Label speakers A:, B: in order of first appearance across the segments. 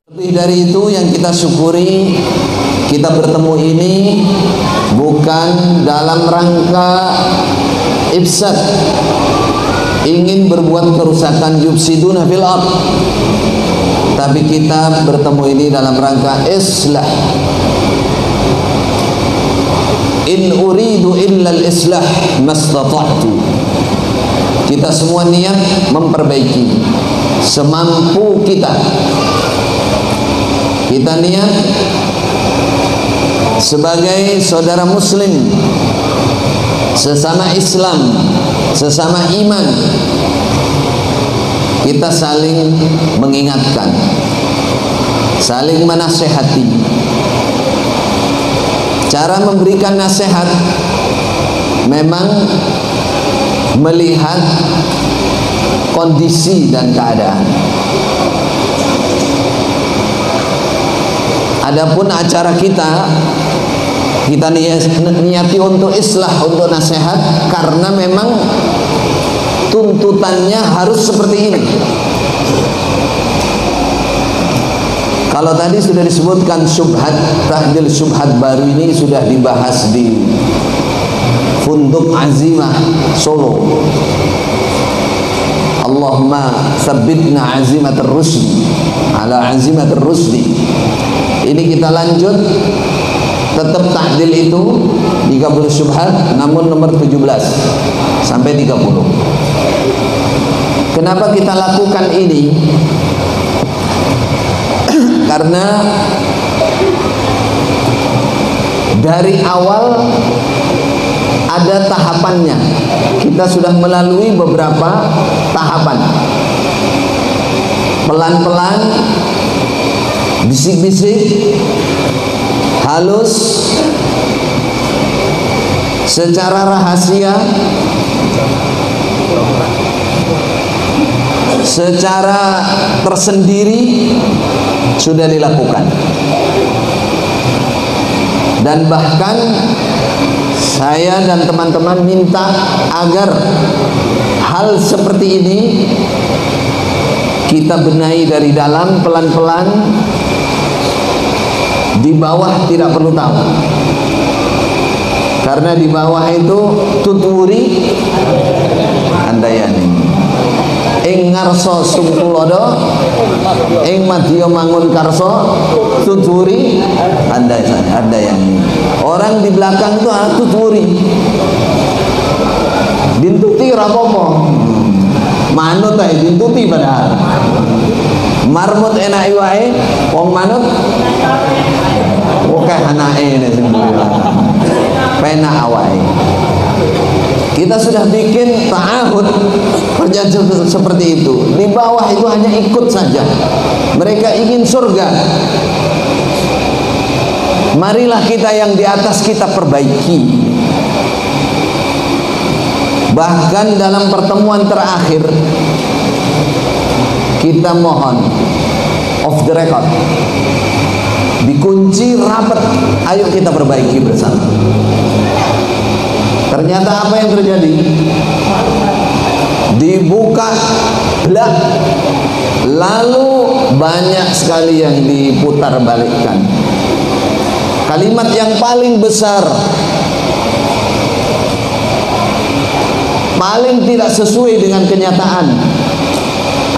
A: Lebih dari itu yang kita syukuri, kita bertemu ini bukan dalam rangka ifsad, ingin berbuat kerusakan, yufsiduna fil ard, tapi kita bertemu ini dalam rangka islah. In uridu illa al-islah mastata'tu. Kita semua niat memperbaiki semampu kita. Kita niat sebagai saudara muslim, sesama Islam, sesama iman, kita saling mengingatkan, saling menasehati. Cara memberikan nasihat memang melihat kondisi dan keadaan. Adapun acara kita niati untuk islah, untuk nasihat, karena memang tuntutannya harus seperti ini. Kalau tadi sudah disebutkan syubhat, tahdil syubhat baru ini sudah dibahas di Funduk Azimah Solo. Allahumma tsabbitna azimatar rusdi ala azimatar rusdi. Ini kita lanjut, tetap tahdil itu 30 syubhat, namun nomor 17 sampai 30. Kenapa kita lakukan ini? Karena dari awal ada tahapannya. Kita sudah melalui beberapa tahapan. Pelan-pelan, bisik-bisik, halus, secara rahasia, secara tersendiri sudah dilakukan. Dan bahkan saya dan teman-teman minta agar hal seperti ini kita benahi dari dalam, pelan-pelan. Di bawah tidak perlu tahu, karena di bawah itu tuturi andayani. Ing ngarso sungkulodo, ing madya mangun karso, tuturi andayani. Orang di belakang itu tuturi, dintuti rapopo, manut ae dintuti padahal. Marmut enak wae, wong manut oke anake ne sing penak awake. Kita sudah bikin ta'ahud perjanjian seperti itu. Di bawah itu hanya ikut saja. Mereka ingin surga. Marilah kita yang di atas kita perbaiki. Bahkan dalam pertemuan terakhir kita mohon off the record, dikunci rapat, ayo kita perbaiki bersama. Ternyata apa yang terjadi? Dibuka blak, lalu banyak sekali yang diputar balikkan. Kalimat yang paling besar, paling tidak sesuai dengan kenyataan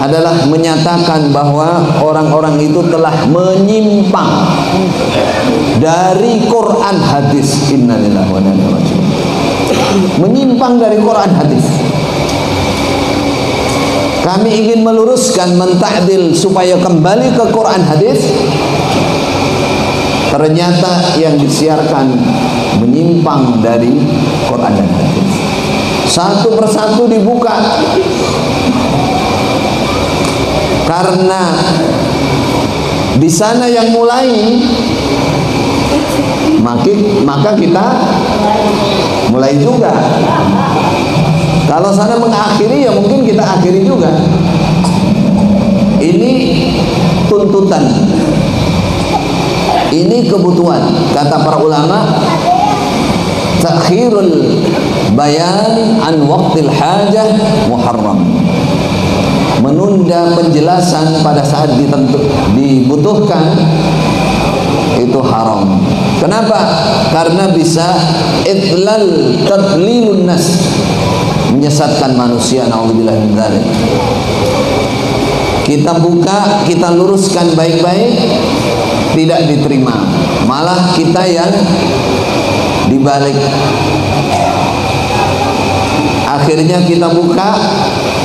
A: adalah menyatakan bahwa orang-orang itu telah menyimpang dari Quran hadis. Innalillahi wa inna ilaihi raji'un. Menyimpang dari Quran hadis. Kami ingin meluruskan, menta'dil supaya kembali ke Quran hadis. Ternyata yang disiarkan menyimpang dari Quran dan hadis. Satu persatu dibuka. Karena di sana yang mulai, maka kita mulai juga. Kalau sana mengakhiri, ya mungkin kita akhiri juga. Ini tuntutan, ini kebutuhan. Kata para ulama, takhirul bayan an waqtil hajah muharram. menunda penjelasan pada saat dibutuhkan itu haram. Kenapa? Karena bisa tadlilun nas, menyesatkan manusia. Naudzubillah min dzalik. Kita buka, kita luruskan baik-baik, tidak diterima, malah kita yang dibalik. Akhirnya kita buka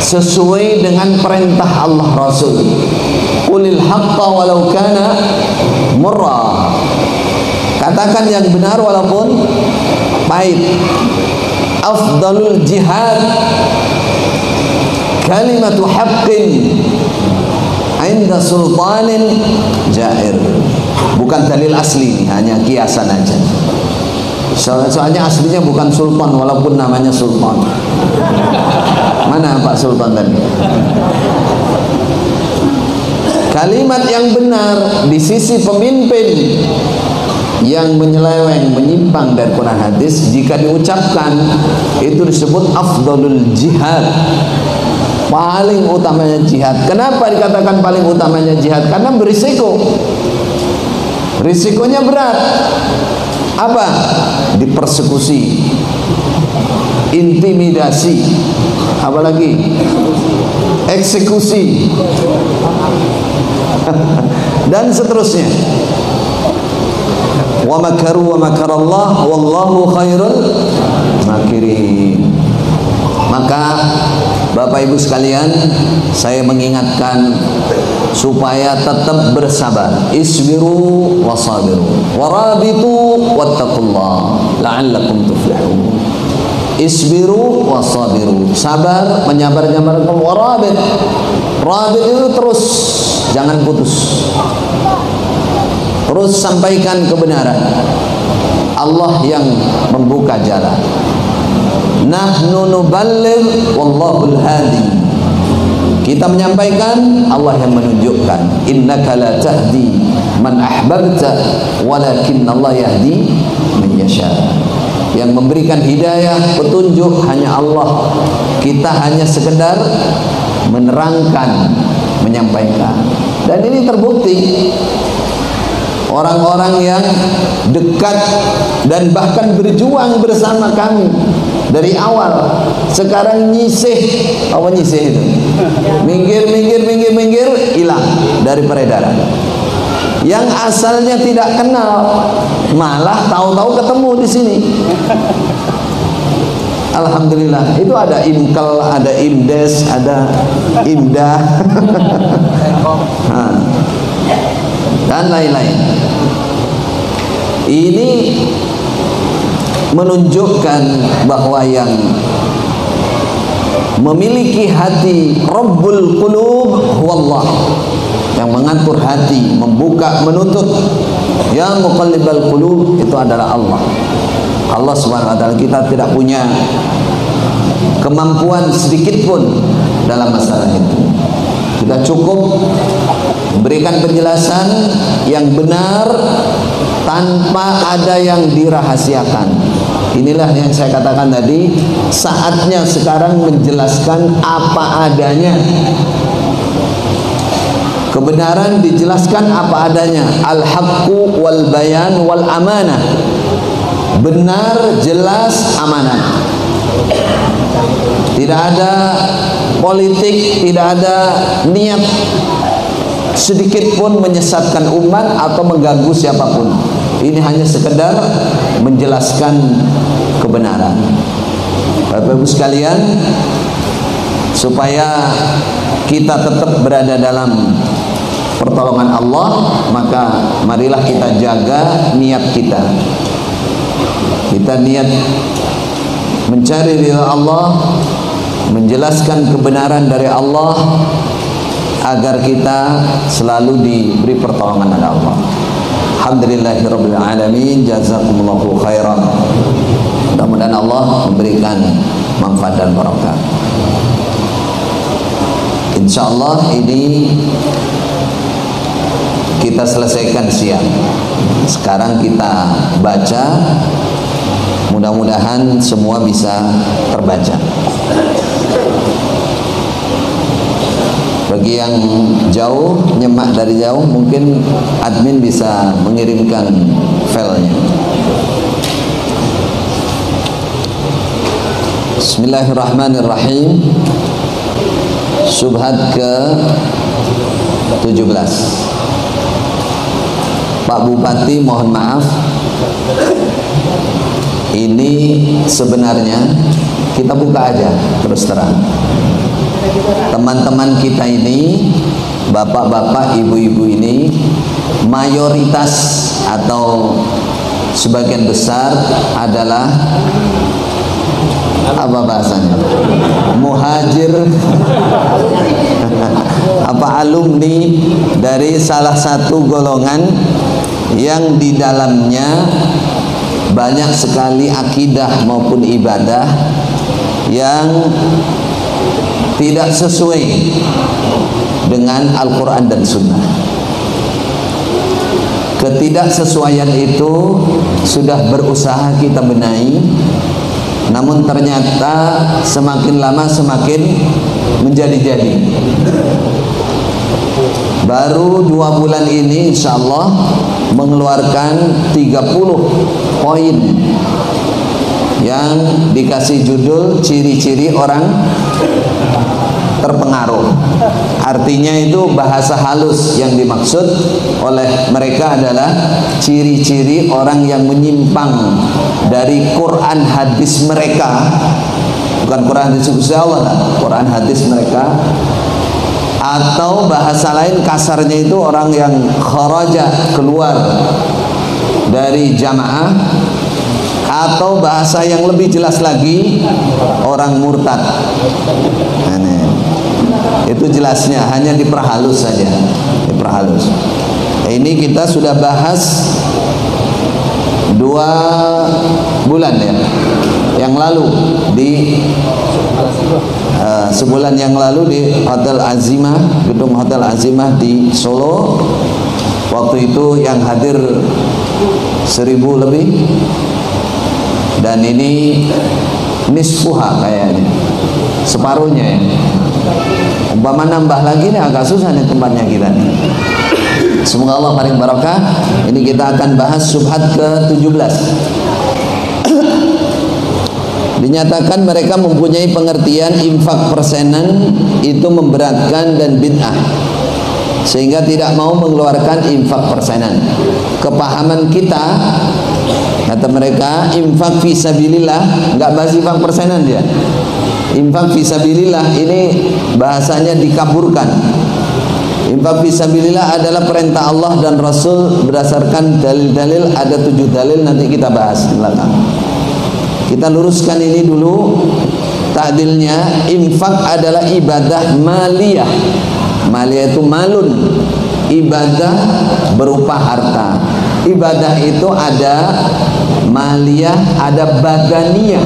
A: sesuai dengan perintah Allah Rasul. Qulil haqqa walau kana murra. Katakan yang benar walaupun pahit. Afdalul jihad kalimatu haqqin inda sultanin jair. Bukan dalil asli, hanya kiasan aja. Soalnya aslinya bukan sultan walaupun namanya sultan. Mana Pak Sultan tadi? Kalimat yang benar di sisi pemimpin yang menyeleweng, menyimpang dari Quran hadis, jika diucapkan itu disebut afdalul jihad, paling utamanya jihad. Kenapa dikatakan paling utamanya jihad? Karena berisiko, risikonya berat. Apa? Dipersekusi, intimidasi, apalagi eksekusi dan seterusnya. Wa makaru wa makarallah wallahu khairul makirin. Maka Bapak Ibu sekalian, saya mengingatkan supaya tetap bersabar. Isbiru wasabiru warabitu wattaqullah la'allakum tuflihun. Isbiru wasabiru, sabar, menyabar-nyabarkan. Warabit, rabit itu terus, jangan putus. Terus sampaikan kebenaran. Allah yang membuka jalan. Nahnu nuballigh wallahul hadi. Kita menyampaikan, Allah yang menunjukkan. Innaka la tahdi man ahbabta walakinna Allah yahdi man yasha. Yang memberikan hidayah, petunjuk hanya Allah. Kita hanya sekedar menerangkan, menyampaikan. Dan ini terbukti. Orang-orang yang dekat dan bahkan berjuang bersama kami dari awal, sekarang nyisih. Apa nyisih itu? Minggir, hilang dari peredaran. Yang asalnya tidak kenal, malah tahu-tahu ketemu di sini. Alhamdulillah. Itu ada Imkel, ada Imdes, ada Imdah, dan lain-lain. Ini menunjukkan bahwa yang memiliki hati Rabbul Qulub huwallah, yang mengatur hati, membuka, menutup. Ya muqallibal qulub, itu adalah Allah. Allah Subhanahu wa taala. Kita tidak punya kemampuan sedikit pun dalam masalah itu. Kita cukup memberikan penjelasan yang benar tanpa ada yang dirahasiakan. Inilah yang saya katakan tadi, saatnya sekarang menjelaskan apa adanya. Kebenaran dijelaskan apa adanya. Al-haqqu wal bayan wal amanah. Benar, jelas, amanah. Tidak ada politik, tidak ada niat sedikit pun menyesatkan umat atau mengganggu siapapun. Ini hanya sekedar menjelaskan kebenaran. Bapak Ibu sekalian, supaya kita tetap berada dalam pertolongan Allah, maka marilah kita jaga niat kita. Kita niat mencari ridha Allah, menjelaskan kebenaran dari Allah, agar kita selalu diberi pertolongan oleh Allah. Alhamdulillahirabbil alamin, jazakumullahu khairan. Mudah-mudahan Allah memberikan manfaat dan barokah. Insyaallah ini kita selesaikan siang. Sekarang kita baca, mudah-mudahan semua bisa terbaca. bagi yang jauh, nyemak dari jauh, mungkin admin bisa mengirimkan filenya. Bismillahirrahmanirrahim. Syubhat ke 17. Pak Bupati, mohon maaf, ini sebenarnya kita buka aja terus terang. Teman-teman kita ini, bapak-bapak, ibu-ibu ini, mayoritas atau sebagian besar adalah apa bahasanya? Muhajir apa alumni dari salah satu golongan yang di dalamnya banyak sekali akidah maupun ibadah yang tidak sesuai dengan Al-Quran dan Sunnah. Ketidaksesuaian itu sudah berusaha kita benahi, namun ternyata semakin lama semakin menjadi-jadi. Baru 2 bulan ini insya Allah mengeluarkan 30 poin yang dikasih judul ciri-ciri orang terpengaruh. Artinya itu bahasa halus yang dimaksud oleh mereka adalah ciri-ciri orang yang menyimpang dari Quran hadis mereka, bukan Quran hadis Gusti Allah, Quran hadis mereka, atau bahasa lain kasarnya itu orang yang kharaja, keluar dari jamaah, atau bahasa yang lebih jelas lagi orang murtad. Itu jelasnya, hanya diperhalus saja, diperhalus. Ini kita sudah bahas 2 bulan ya, yang lalu di sebulan yang lalu di Hotel Azimah, gedung Hotel Azimah di Solo. Waktu itu yang hadir 1000 lebih, dan ini nisfuha kayaknya, separuhnya ya. Umpama nambah lagi nih agak susah nih tempatnya kita nih. Semoga Allah paling barokah. Ini kita akan bahas syubhat ke-17. Dinyatakan mereka mempunyai pengertian infak persenan itu memberatkan dan bid'ah, sehingga tidak mau mengeluarkan infak persenan. Kepahaman kita, kata mereka, infak fisabilillah, nggak bahas infak persenan dia. Infak fisabilillah ini bahasanya dikaburkan. Infak fisabilillah adalah perintah Allah dan Rasul berdasarkan dalil-dalil. Ada 7 dalil, nanti kita bahas di belakang. Kita luruskan ini dulu ta'dilnya. Infak adalah ibadah maliyah. Maliyah itu malun, ibadah berupa harta. Ibadah itu ada maliyah, ada badaniyah.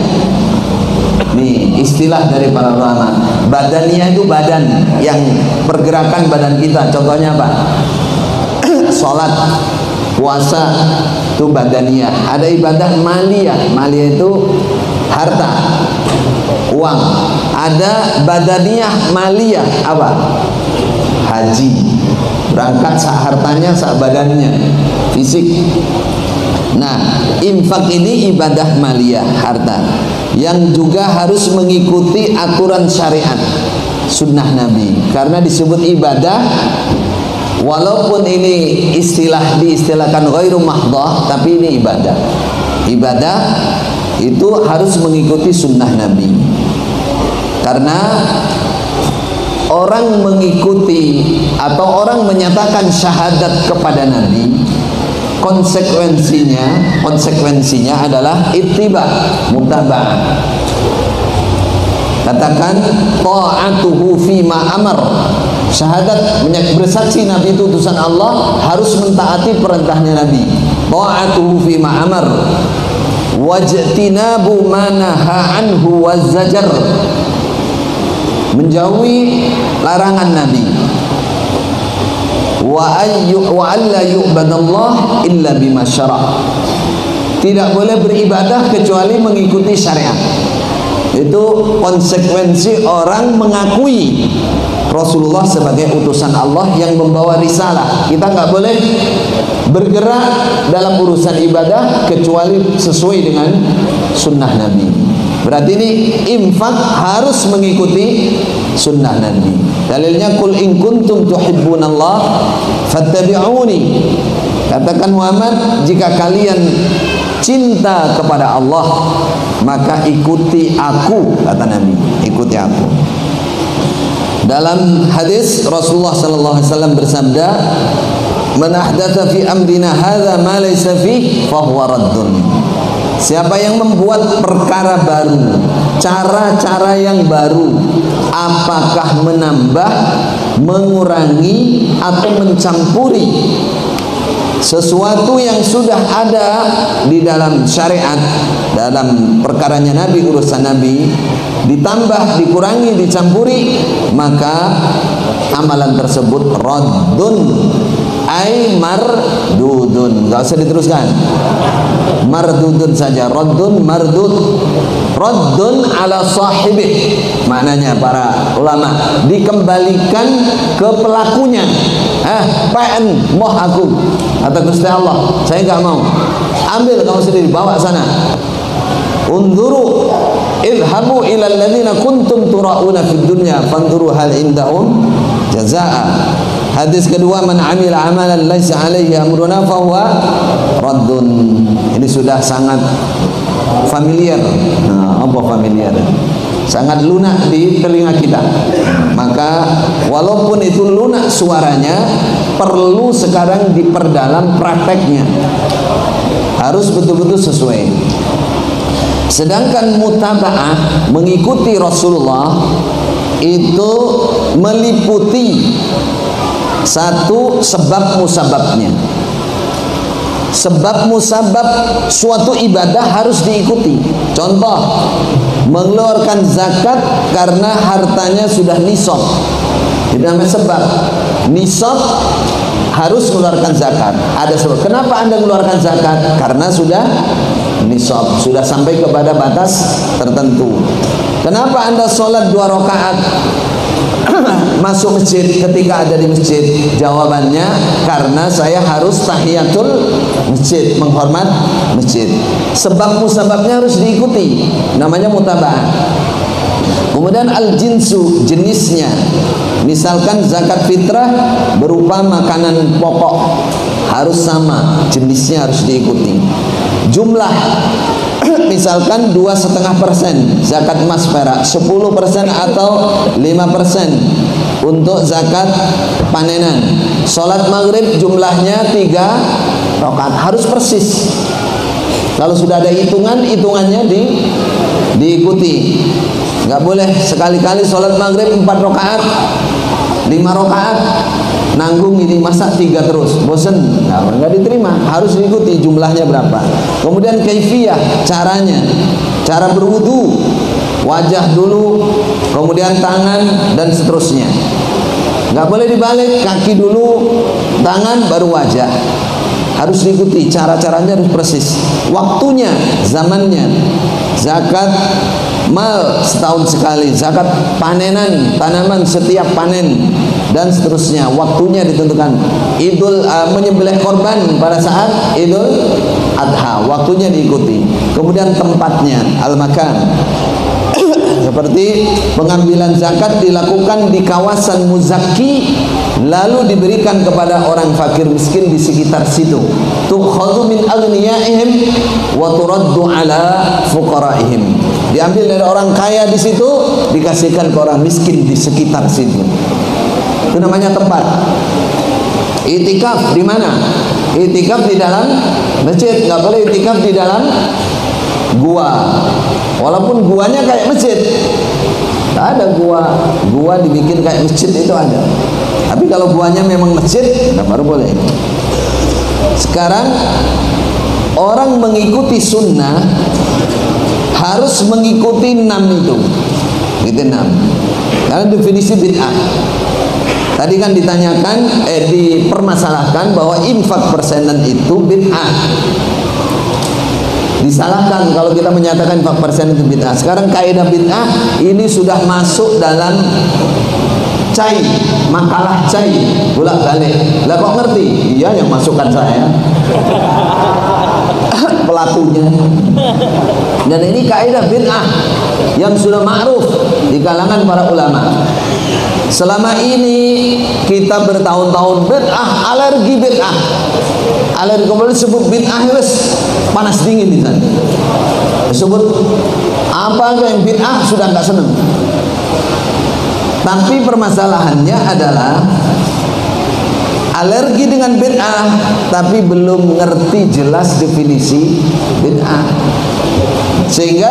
A: Nih istilah dari para ulama. Badaniyah itu badan, yang pergerakan badan kita. Contohnya apa? Sholat, puasa, itu badaniyah. Ada ibadah maliyah. Maliyah itu harta, uang. Ada badaniyah maliyah, apa? Haji, berangkat sak hartanya, sak badannya, fisik. Nah, infak ini ibadah maliyah, harta, yang juga harus mengikuti aturan syariat sunnah Nabi. Karena disebut ibadah, walaupun ini diistilahkan ghairu mahdhah, tapi ini ibadah. Ibadah itu harus mengikuti sunnah Nabi. Karena orang mengikuti atau orang menyatakan syahadat kepada Nabi, konsekuensinya adalah ittiba, mutaba'ah. Katakan ta'atuhu fima amar. Syahadat bersaksi Nabi itu utusan Allah, harus mentaati perintahnya Nabi. Ta'atuhu fima amar wajtinabu ma naha anhu wazzajar. Menjauhi larangan Nabi. Wa alla yu'badallah illa bima syara'. Tidak boleh beribadah kecuali mengikuti syariat. Itu konsekuensi orang mengakui Rasulullah sebagai utusan Allah yang membawa risalah. Kita nggak boleh bergerak dalam urusan ibadah kecuali sesuai dengan sunnah Nabi. Berarti ini infak harus mengikuti sunnah Nabi. Dalilnya qul in kuntum tuhibbunallah fattabi'uni. Katakan Muhammad, jika kalian cinta kepada Allah maka ikuti aku, kata Nabi, ikuti aku. Dalam hadis Rasulullah sallallahu alaihi wasallam bersabda, "Man ahdatsa fi amrina hadza ma laysa fihi fa huwa raddun." Siapa yang membuat perkara baru, cara-cara yang baru, apakah menambah, mengurangi atau mencampuri sesuatu yang sudah ada di dalam syariat, dalam perkaranya Nabi, urusan Nabi, ditambah, dikurangi, dicampuri, maka amalan tersebut raddun, ay mardudun. Enggak usah diteruskan, mardudun saja. Raddun, mardud. Raddun ala sahibih, maknanya para ulama, dikembalikan ke pelakunya. PN moh aku, kata Gusti Allah, saya nggak mau. Ambil kamu sendiri, bawa sana. Unzuru idhabu ila alladhina kuntum tura'una fid dunya fanzuru hal indahum jazaa. Hadis kedua, man amila amalan laisa alaihi amruna fahuwa raddun. Ini sudah sangat familiar. Apa familiar? Sangat lunak di telinga kita. Maka walaupun itu lunak suaranya, perlu sekarang diperdalam prakteknya. Harus betul-betul sesuai. Sedangkan mutaba'ah, mengikuti Rasulullah, itu meliputi satu sebab musababnya. Sebab musabab suatu ibadah harus diikuti. Contoh, mengeluarkan zakat karena hartanya sudah nisab. Itu namanya sebab. Nisab harus mengeluarkan zakat. Ada sebab. Kenapa Anda mengeluarkan zakat? Karena sudah nisab, sudah sampai kepada batas tertentu. Kenapa Anda sholat 2 rakaat masuk masjid ketika ada di masjid? Jawabannya, karena saya harus tahiyatul masjid, menghormat masjid. Sebab musababnya harus diikuti, namanya mutaba'ah. Kemudian al-jinsu, jenisnya. Misalkan zakat fitrah berupa makanan pokok, harus sama, jenisnya harus diikuti. Jumlah, misalkan 2,5% zakat emas perak, 10% atau 5% untuk zakat panenan. Sholat maghrib jumlahnya 3 rakaat, harus persis. Kalau sudah ada hitungan, hitungannya diikuti. Nggak boleh sekali-kali sholat maghrib 4 rakaat, 5 rakaat, nanggung ini, masa 3 terus, bosen, nggak diterima. Harus diikuti jumlahnya berapa. Kemudian kaifiyah, caranya, cara berwudu, wajah dulu, kemudian tangan, dan seterusnya. Nggak boleh dibalik, kaki dulu, tangan, baru wajah. Harus diikuti, cara-caranya harus persis. Waktunya, zamannya, zakat mal setahun sekali, zakat panenan tanaman setiap panen, dan seterusnya. Waktunya ditentukan. Idul menyembelih korban pada saat Idul Adha, waktunya diikuti. Kemudian tempatnya, al-makan. Seperti pengambilan zakat dilakukan di kawasan muzakki, lalu diberikan kepada orang fakir miskin di sekitar situ. Tukhadhu min aghniyaihim wa turaddu ala fuqaraihim. Diambil dari orang kaya di situ, dikasihkan ke orang miskin di sekitar situ. Itu namanya tempat. Itikaf di mana? Itikaf di dalam masjid. Nggak boleh itikaf di dalam gua. Walaupun guanya kayak masjid. Nggak ada gua dibikin kayak masjid, itu ada. Tapi kalau guanya memang masjid, nggak baru boleh. Sekarang orang mengikuti sunnah harus mengikuti 6 itu. Itu 6. Karena definisi bid'ah. Tadi kan ditanyakan, dipermasalahkan bahwa infak persenan itu bid'ah. Disalahkan kalau kita menyatakan infak persenan itu bid'ah. Sekarang kaidah bid'ah ini sudah masuk dalam cai, makalah cai, bolak balik. Lah kok ngerti? Iya, yang masukkan saya pelakunya. Dan ini kaidah bid'ah yang sudah ma'ruf di kalangan para ulama. Selama ini kita bertahun-tahun bid'ah, alergi bid'ah, alergi kemudian sebut bid'ah wes panas dingin di sana. Sebut apa yang bid'ah sudah nggak seneng. Tapi permasalahannya adalah alergi dengan bid'ah tapi belum ngerti jelas definisi bid'ah, sehingga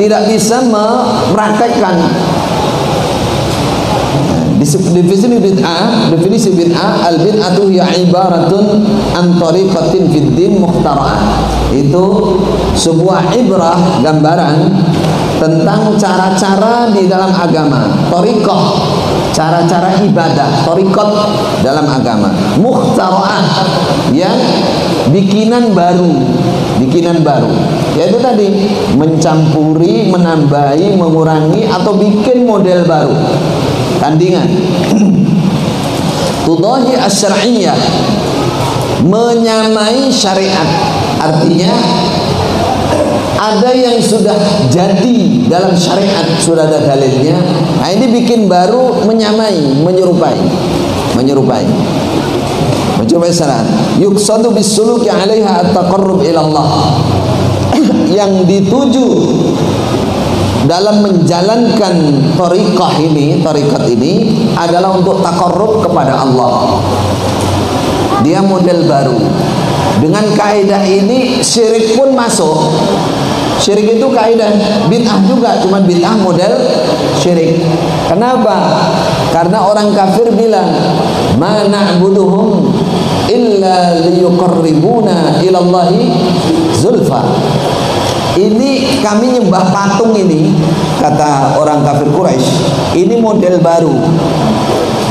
A: tidak bisa mempraktekkan definisi bid'ah. Al bid'atu hiya ibaratun an tariqatin fid din mukhtara'ah. Itu sebuah ibrah, gambaran tentang cara-cara di dalam agama. Thariqah, cara-cara ibadah, thariqat dalam agama. Mukhtara'ah, yang bikinan baru, yaitu tadi mencampuri, menambahi, mengurangi atau bikin model baru, tandingan. Tudahi asy-syar'iyyah, menyamai syariat. Artinya ada yang sudah jadi dalam syariat, sudah ada dalilnya. Nah, ini bikin baru, menyamai, menyerupai syariat. Yuqsadu bis-suluki 'alaiha at-taqarrub ila Allah. Yang dituju dalam menjalankan thariqah ini, thariqat ini adalah untuk taqarrub kepada Allah. Dia model baru. Dengan kaidah ini syirik pun masuk. Syirik itu kaidah bid'ah juga, cuma bid'ah model syirik. Kenapa? Karena orang kafir bilang, "Ma na'buduhum illa liyuqarribuna ilallahi zulfa." Ini kami nyembah patung ini, kata orang kafir Quraisy, ini model baru.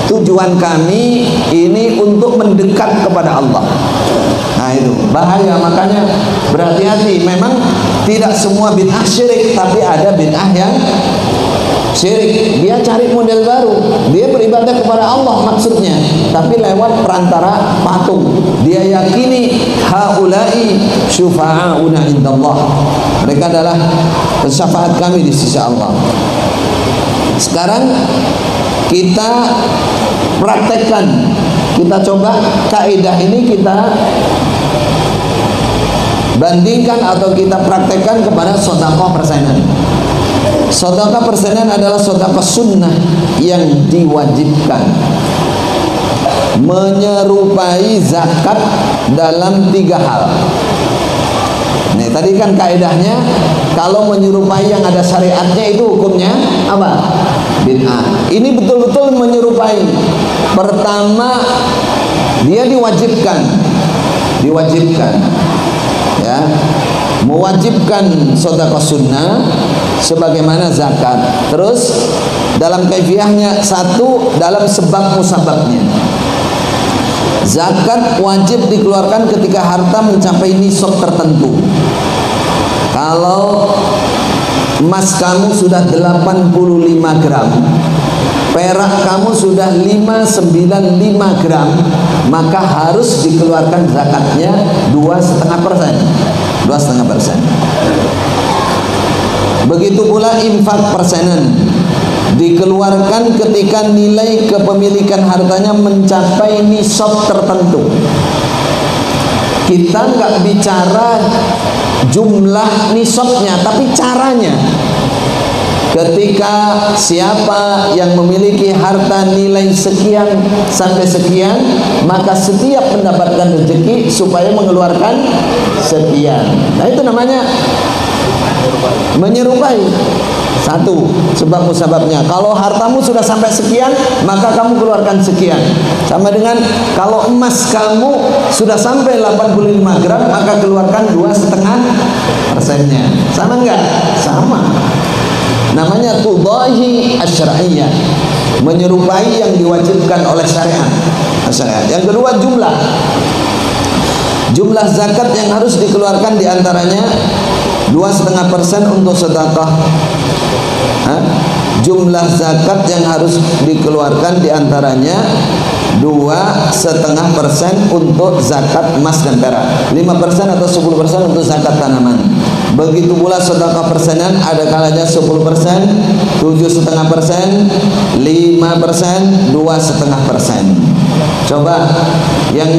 A: Tujuan kami ini untuk mendekat kepada Allah. Nah itu bahaya, makanya berhati-hati. Memang tidak semua bid'ah syirik, tapi ada bid'ah yang syirik. Dia cari model baru, dia beribadah kepada Allah maksudnya, tapi lewat perantara patung. Dia yakini haula'i syufa'auna indallah, mereka adalah syafaat kami di sisi Allah. Sekarang kita praktekkan, kita coba kaidah ini kita bandingkan atau kita praktekkan kepada sedekah persenan. Sedekah persenan adalah sedekah sunnah yang diwajibkan, menyerupai zakat dalam 3 hal. Nih tadi kan kaidahnya, kalau menyerupai yang ada syariatnya itu hukumnya apa? Bid'ah. Ini betul-betul menyerupai. Pertama, dia diwajibkan, ya, mewajibkan sedekah sunnah sebagaimana zakat. Terus dalam kaifiahnya, satu dalam sebab musababnya. Zakat wajib dikeluarkan ketika harta mencapai nisab tertentu. Kalau emas kamu sudah 85 gram, perak kamu sudah 595 gram, maka harus dikeluarkan zakatnya 2,5%. 2,5%. Begitu pula infak persenan, dikeluarkan ketika nilai kepemilikan hartanya mencapai nisab tertentu. Kita nggak bicara jumlah nisabnya, tapi caranya. Ketika siapa yang memiliki harta nilai sekian sampai sekian, maka setiap mendapatkan rezeki supaya mengeluarkan sekian. Nah itu namanya menyerupai. Satu sebab musababnya, kalau hartamu sudah sampai sekian, maka kamu keluarkan sekian. Sama dengan kalau emas kamu sudah sampai 85 gram, maka keluarkan 2,5%-nya. Sama enggak? Sama. Namanya tudahi asy-syar'iyyah, menyerupai yang diwajibkan oleh syariat. Yang kedua, jumlah zakat yang harus dikeluarkan diantaranya 2,5% untuk sedekah jumlah zakat yang harus dikeluarkan diantaranya 2,5% untuk zakat emas dan perak, 5% atau 10% untuk zakat tanaman. Begitu pula sedekah persenan, ada kalanya 10%, 7,5%, 5%, 2,5%. Coba yang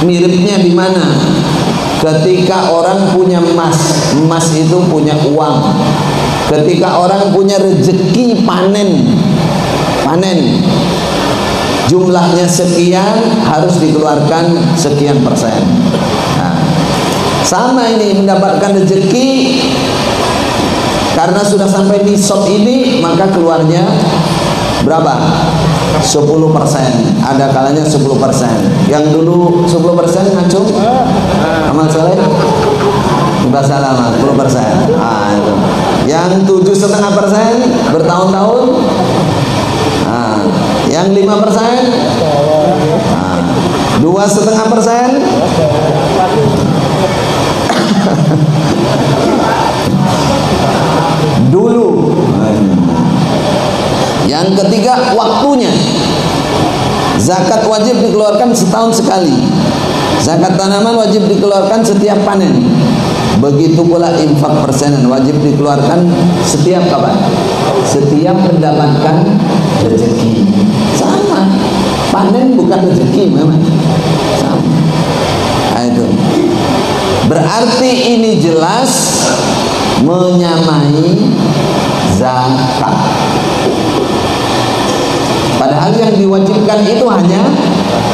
A: miripnya di mana? Ketika orang punya emas, emas itu punya uang. Ketika orang punya rezeki panen, jumlahnya sekian, harus dikeluarkan sekian persen. Nah, sama ini, mendapatkan rezeki karena sudah sampai nisab ini, maka keluarnya berapa? 10%. Ada kalanya 10%. Yang dulu 10% ngacung amal soleh, bahasa lama 10%. Nah, itu. Yang 7,5% bertahun-tahun. Nah, yang 5%, 2,5%. Dulu. Yang ketiga, waktunya. Zakat wajib dikeluarkan setahun sekali. Zakat tanaman wajib dikeluarkan setiap panen. Begitu pula infak persenan wajib dikeluarkan setiap kapan? Setiap mendapatkan rezeki. Sama. Panen bukan rezeki memang. Sama. Nah, itu. Berarti ini jelas menyamai zakat. Padahal yang diwajibkan itu hanya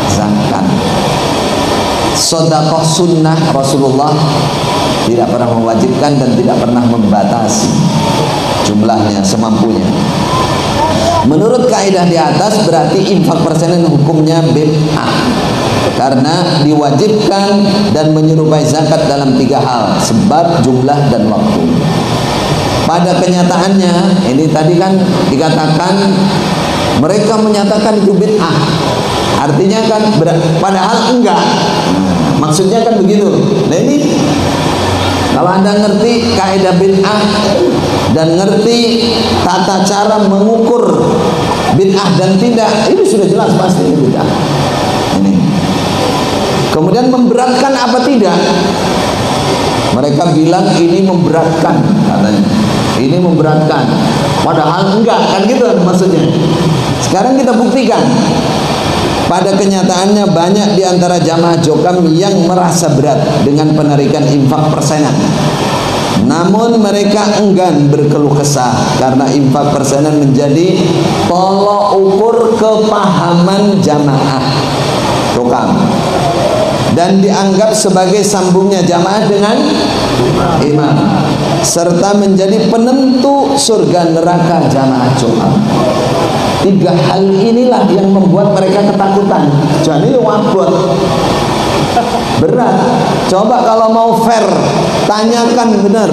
A: zakat. Sedekah sunnah Rasulullah tidak pernah mewajibkan dan tidak pernah membatasi jumlahnya semampunya. Menurut kaidah di atas, berarti infak persenan hukumnya bid'ah karena diwajibkan dan menyerupai zakat dalam 3 hal: sebab, jumlah, dan waktu. Pada kenyataannya, ini tadi kan dikatakan mereka menyatakan itu bid'ah. Artinya kan padahal enggak. Maksudnya kan begitu. Nah ini kalau Anda ngerti kaidah bid'ah dan ngerti tata cara mengukur bid'ah dan tidak, ini sudah jelas pasti ini bid'ah. Ini. Kemudian memberatkan apa tidak? Mereka bilang ini memberatkan katanya. Ini memberatkan. Padahal enggak, kan gitu maksudnya. Sekarang kita buktikan. Pada kenyataannya banyak di antara jamaah Jokam yang merasa berat dengan penarikan infak persenan. Namun mereka enggan berkeluh kesah karena infak persenan menjadi tolok ukur kepahaman jamaah Jokam dan dianggap sebagai sambungnya jamaah dengan imam, serta menjadi penentu surga neraka jamaah Jokam. 3 hal inilah yang membuat mereka ketakutan. Jadi wabot berat. Coba kalau mau fair, tanyakan benar.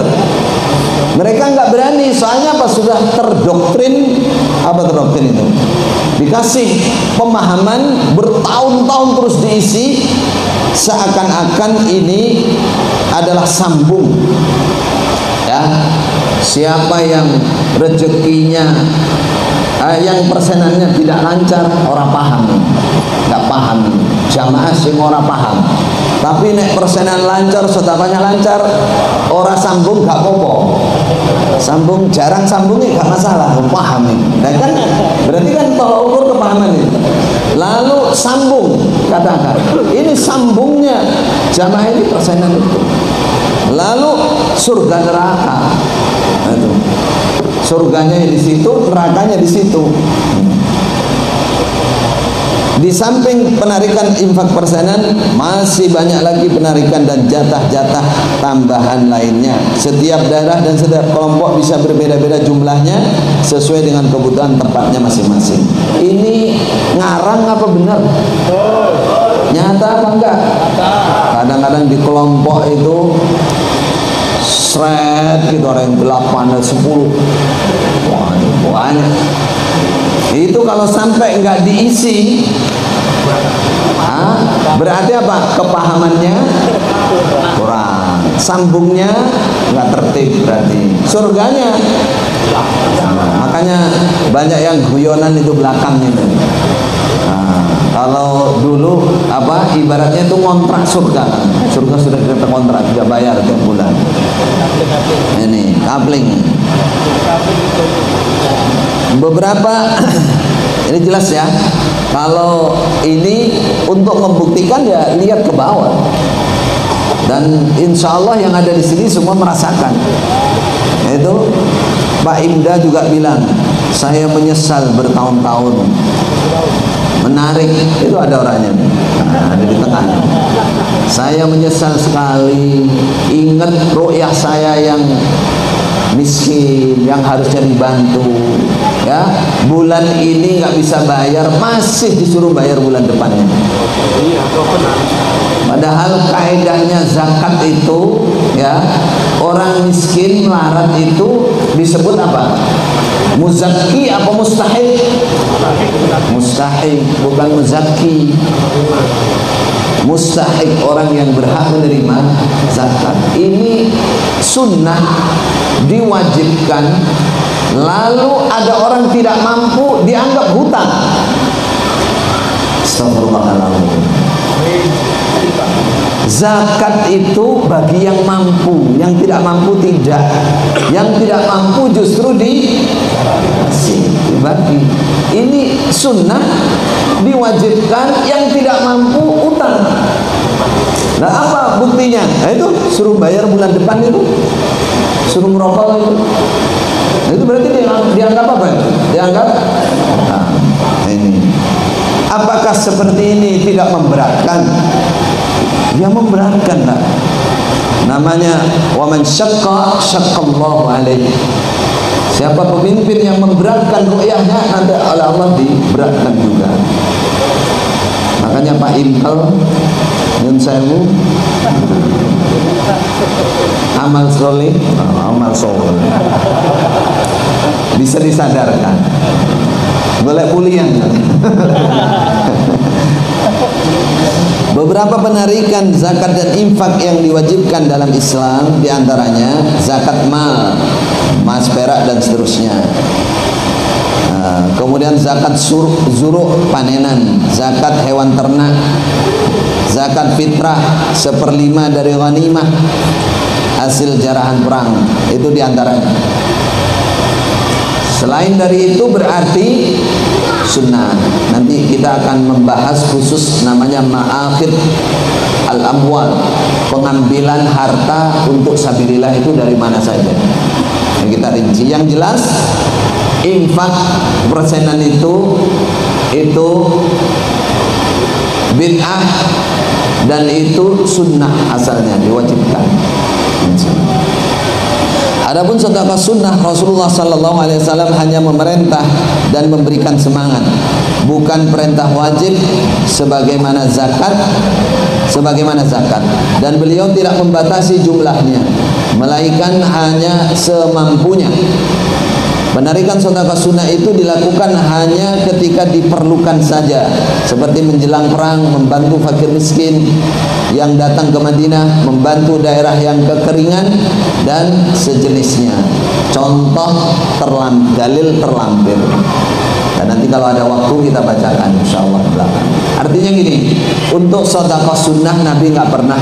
A: Mereka nggak berani, soalnya apa? Sudah terdoktrin. Apa terdoktrin itu? Dikasih pemahaman bertahun-tahun terus diisi, seakan-akan ini adalah sambung. Ya, siapa yang rezekinya yang persenannya tidak lancar, orang paham, nggak paham. Jamaah sing ora paham. Tapi nek persenan lancar, sedekahnya lancar, ora sambung gak apa-apa. Sambung jarang sambungnya gak masalah, paham ini. Nah kan berarti kan tolak ukur kepahaman ini. Lalu sambung, katakan ini sambungnya jamaah ini persenan itu. Lalu surga neraka. Nah, itu. Surganya di situ, nerakanya di situ. Di samping penarikan infak persenan, masih banyak lagi penarikan dan jatah-jatah tambahan lainnya. Setiap daerah dan setiap kelompok bisa berbeda-beda jumlahnya sesuai dengan kebutuhan tempatnya masing-masing. Ini ngarang apa benar? Nyata apa enggak? Kadang-kadang di kelompok itu seret gitu, orang yang 8 dan 10. Wah, banyak. Itu kalau sampai enggak diisi, berarti apa? Kepahamannya kurang. sambungnya nggak tertib berarti. Surganya, makanya banyak yang guyonan itu belakangnya. Kalau dulu ibaratnya itu ngontrak surga sudah kita kontrak, tidak bayar tiap bulan. Ini kapling. Beberapa ini jelas ya. Kalau ini untuk membuktikan ya lihat ke bawah. Dan insya Allah yang ada di sini semua merasakan. Itu Pak Imda juga bilang, saya menyesal bertahun-tahun. Menarik, itu ada orangnya, ada di tengah. Saya menyesal sekali, ingat ru'yah saya yang miskin, yang harusnya dibantu. Ya, bulan ini nggak bisa bayar, masih disuruh bayar bulan depannya. Padahal kaidahnya zakat itu, ya, orang miskin melarat itu disebut apa? Muzakki apa mustahil? Mustahil, bukan muzakki. Mustahil, orang yang berhak menerima zakat. Ini sunnah, diwajibkan. Lalu ada orang tidak mampu, dianggap hutang. Astagfirullahaladzim. Zakat itu bagi yang mampu, yang tidak mampu tidak. Yang tidak mampu justru dibagi. Ini sunnah, diwajibkan, yang tidak mampu utang. Nah, apa buktinya? Nah, itu suruh bayar bulan depan itu, suruh merokok itu. Nah, itu berarti dianggap apa? Dianggap ini. Apakah seperti ini tidak memberatkan? Ya memberatkan lah. Namanya waman syaqqa syaqqallahu alaihi. Siapa pemimpin yang memberatkan ru'yahnya, nanti oleh Allah diberatkan juga. Makanya Pak Impel nyun sewu amal soleh, bisa disadarkan. Boleh pulian. Beberapa penarikan zakat dan infak yang diwajibkan dalam Islam, diantaranya zakat mal, emas, perak dan seterusnya. Kemudian zakat zuru' panenan, zakat hewan ternak, zakat fitrah 1/5 dari ghanimah hasil jarahan perang, itu diantaranya. Selain dari itu berarti sunnah. Nanti kita akan membahas khusus namanya ma'akhid al-amwal, pengambilan harta untuk sabilillah itu dari mana saja. Yang kita rinci. Yang jelas infak persenan itu bid'ah dan itu sunnah, asalnya diwajibkan. Adapun sedekah sunnah, Rasulullah sallallahu alaihi wasallam hanya memerintah dan memberikan semangat, bukan perintah wajib sebagaimana zakat, dan beliau tidak membatasi jumlahnya, melainkan hanya semampunya. Penarikan sedekah sunnah itu dilakukan hanya ketika diperlukan saja, seperti menjelang perang, membantu fakir miskin yang datang ke Madinah, membantu daerah yang kekeringan dan sejenisnya. Contoh dalil terlampir. Dan nanti kalau ada waktu kita bacakan insyaallah belakang. Artinya gini, untuk sedekah sunnah Nabi nggak pernah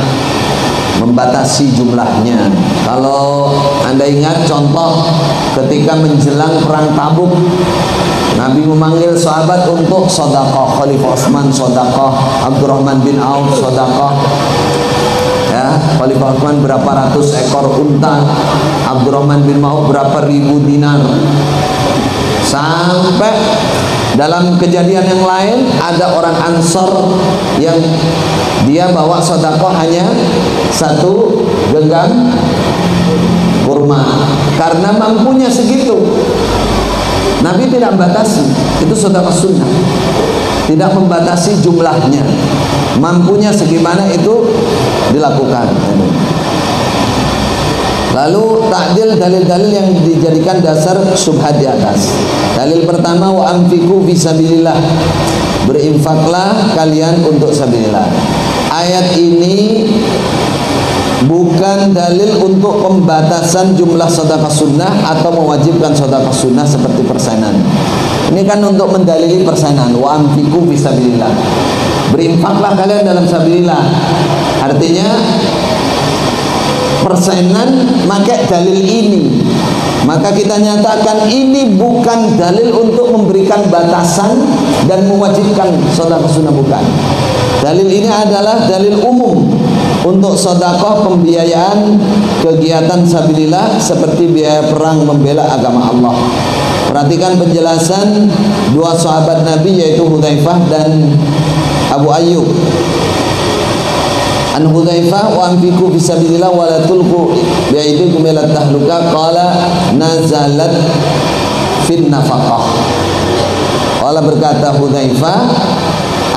A: membatasi jumlahnya. Kalau Anda ingat contoh ketika menjelang perang Tabuk, Nabi memanggil sahabat untuk sedekah. Khalifah Utsman sedekah, Abdurrahman bin Auf sedekah. Ya, Khalifah Utsman berapa ratus ekor unta, Abdurrahman bin Auf berapa ribu dinar. Sampai dalam kejadian yang lain ada orang Ansor yang dia bawa sedekah hanya 1 genggam kurma karena mampunya segitu. Nabi tidak membatasi, itu sedekah sunnah, tidak membatasi jumlahnya, mampunya segimana itu dilakukan. Lalu takdil dalil-dalil yang dijadikan dasar syubhat di atas. Dalil pertama, wa anfiqu fisabilillah, berinfaklah kalian untuk sabilillah. Ayat ini bukan bukan dalil untuk pembatasan jumlah sedekah sunnah atau mewajibkan sedekah sunnah seperti persenan. Ini kan untuk mendalili persenan. Wa anfiqu fisabilillah. Berinfaklah kalian dalam sabilillah. Artinya persenan pakai dalil ini. Maka kita nyatakan ini bukan dalil untuk memberikan batasan dan mewajibkan sedekah sunnah, bukan. Dalil ini adalah dalil umum untuk sedekah pembiayaan kegiatan sabilillah seperti biaya perang membela agama Allah. Perhatikan penjelasan dua sahabat Nabi yaitu Hudzaifah dan Abu Ayyub. An Hudzaifah wa anfiqu fisabilillah wa la tulqu bi'aydikum ila tahluka qala nazalat fin nafaqah. Allah berkata Hudzaifah,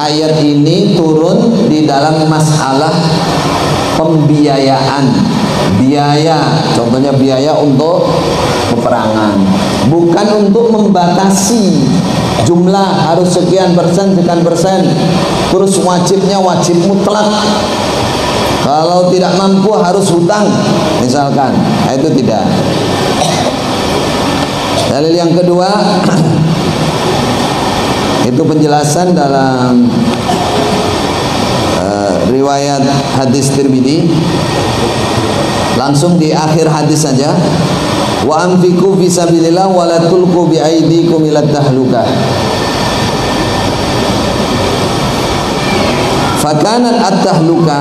A: ayat ini turun di dalam masalah pembiayaan, biaya, contohnya biaya untuk peperangan, bukan untuk membatasi jumlah harus sekian persen, terus wajibnya wajib mutlak. Kalau tidak mampu harus hutang misalkan, nah, itu tidak. Dalil yang kedua itu penjelasan dalam riwayat hadis Tirmidzi, langsung di akhir hadis saja. Wa anfiqu fisabilillah wa la tulqu bi aydikum ila tahlukah. Fakanat at-tahluka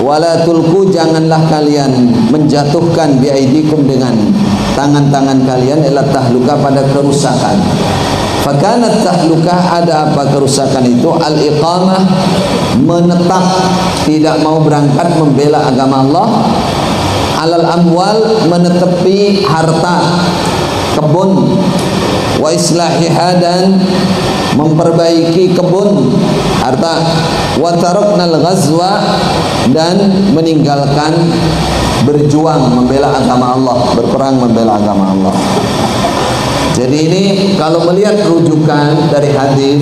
A: wala tulku, janganlah kalian menjatuhkan biaidikum dengan tangan-tangan kalian ila tahluka, pada kerusakan. Fakanat tahluka, ada apa kerusakan itu? Al-iqamah, menetap, tidak mau berangkat membela agama Allah. Alal amwal, menetepi harta, kebun. Wa islahiha, dan memperbaiki kebun, harta. Wa taraknal ghazwa, dan meninggalkan berjuang membela agama Allah, berperang membela agama Allah. Jadi ini kalau melihat rujukan dari hadis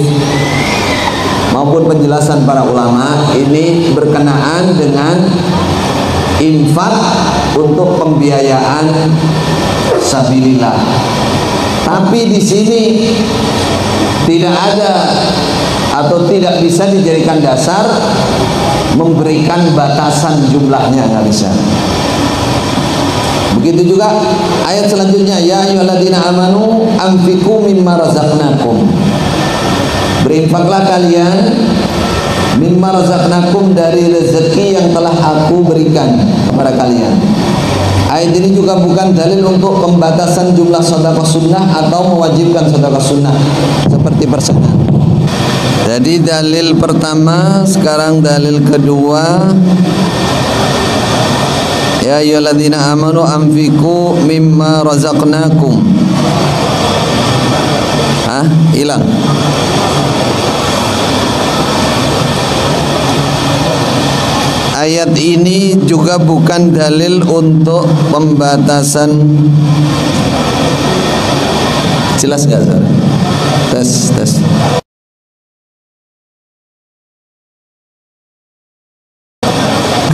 A: maupun penjelasan para ulama, ini berkenaan dengan infak untuk pembiayaan sabilillah. Tapi di sini tidak ada atau tidak bisa dijadikan dasar memberikan batasan jumlahnya, nggak bisa. Begitu juga ayat selanjutnya, ya ayyuhalladzina amanu anfiqu mimma razaqnakum. Berinfaklah kalian mimma razaqnakum, dari rezeki yang telah aku berikan kepada kalian. Ayat ini juga bukan dalil untuk pembatasan jumlah sedekah sunnah atau mewajibkan sedekah sunnah seperti persenan. Jadi dalil pertama, sekarang dalil kedua. Ya ayyuhalladzina amanu anfiqu mimma razaqnakum. Hilang. Ayat ini juga bukan dalil untuk pembatasan. Jelas nggak? Tes.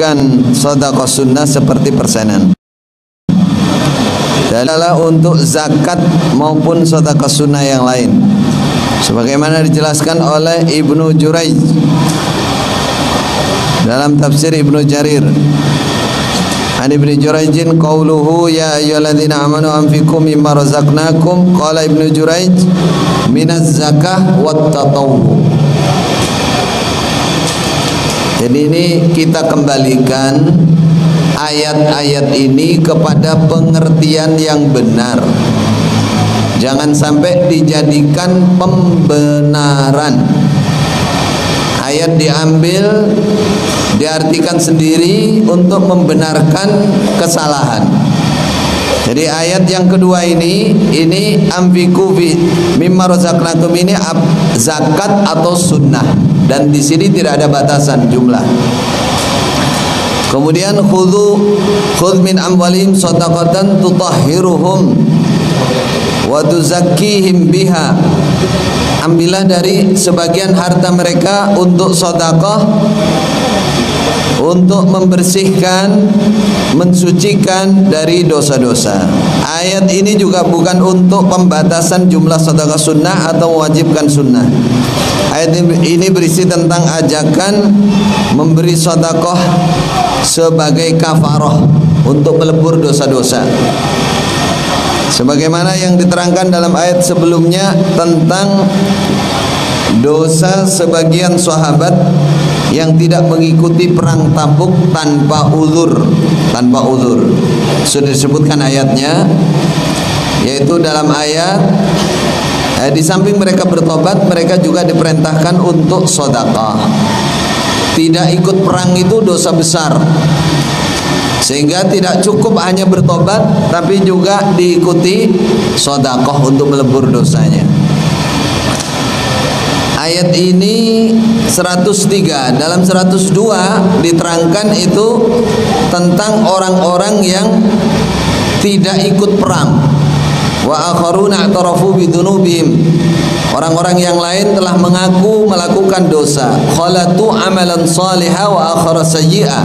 A: Bukan sedekah sunnah seperti persenan. Adalah untuk zakat maupun sedekah sunnah yang lain. Sebagaimana dijelaskan oleh Ibnu Jurayj dalam tafsir Ibnu Jarir. An Ibnu Jurayjin qauluhu ya ayyuhalladzina amanu anfiqu mimma razaqnakum, qala Ibnu Jurayj minaz zakah wat tatawwu. Jadi ini kita kembalikan ayat-ayat ini kepada pengertian yang benar. Jangan sampai dijadikan pembenaran. Ayat diambil, diartikan sendiri untuk membenarkan kesalahan. Jadi ayat yang kedua ini anfiqu mimma razaqnakum, ini zakat atau sunnah, dan di sini tidak ada batasan jumlah. Kemudian khudh min amwalihim shadaqatan tutahhiruhum wa tuzakkihim biha. Ambillah dari sebagian harta mereka untuk sedekah untuk membersihkan, mensucikan dari dosa-dosa. Ayat ini juga bukan untuk pembatasan jumlah sedekah sunnah atau mewajibkan sunnah. Ayat ini berisi tentang ajakan memberi sedekah sebagai kafarah untuk melebur dosa-dosa. Sebagaimana yang diterangkan dalam ayat sebelumnya tentang dosa sebagian sahabat yang tidak mengikuti perang Tabuk tanpa uzur, sudah disebutkan ayatnya, yaitu dalam ayat di samping mereka bertobat, mereka juga diperintahkan untuk sedekah. Tidak ikut perang itu dosa besar, sehingga tidak cukup hanya bertobat, tapi juga diikuti sedekah untuk melebur dosanya. Ayat ini 103, dalam 102 diterangkan itu tentang orang-orang yang tidak ikut perang. Wa akharuna i'tarafu bidunubihim, orang-orang yang lain telah mengaku melakukan dosa. Khalatu amalan salihah wa akhara sayyi'ah,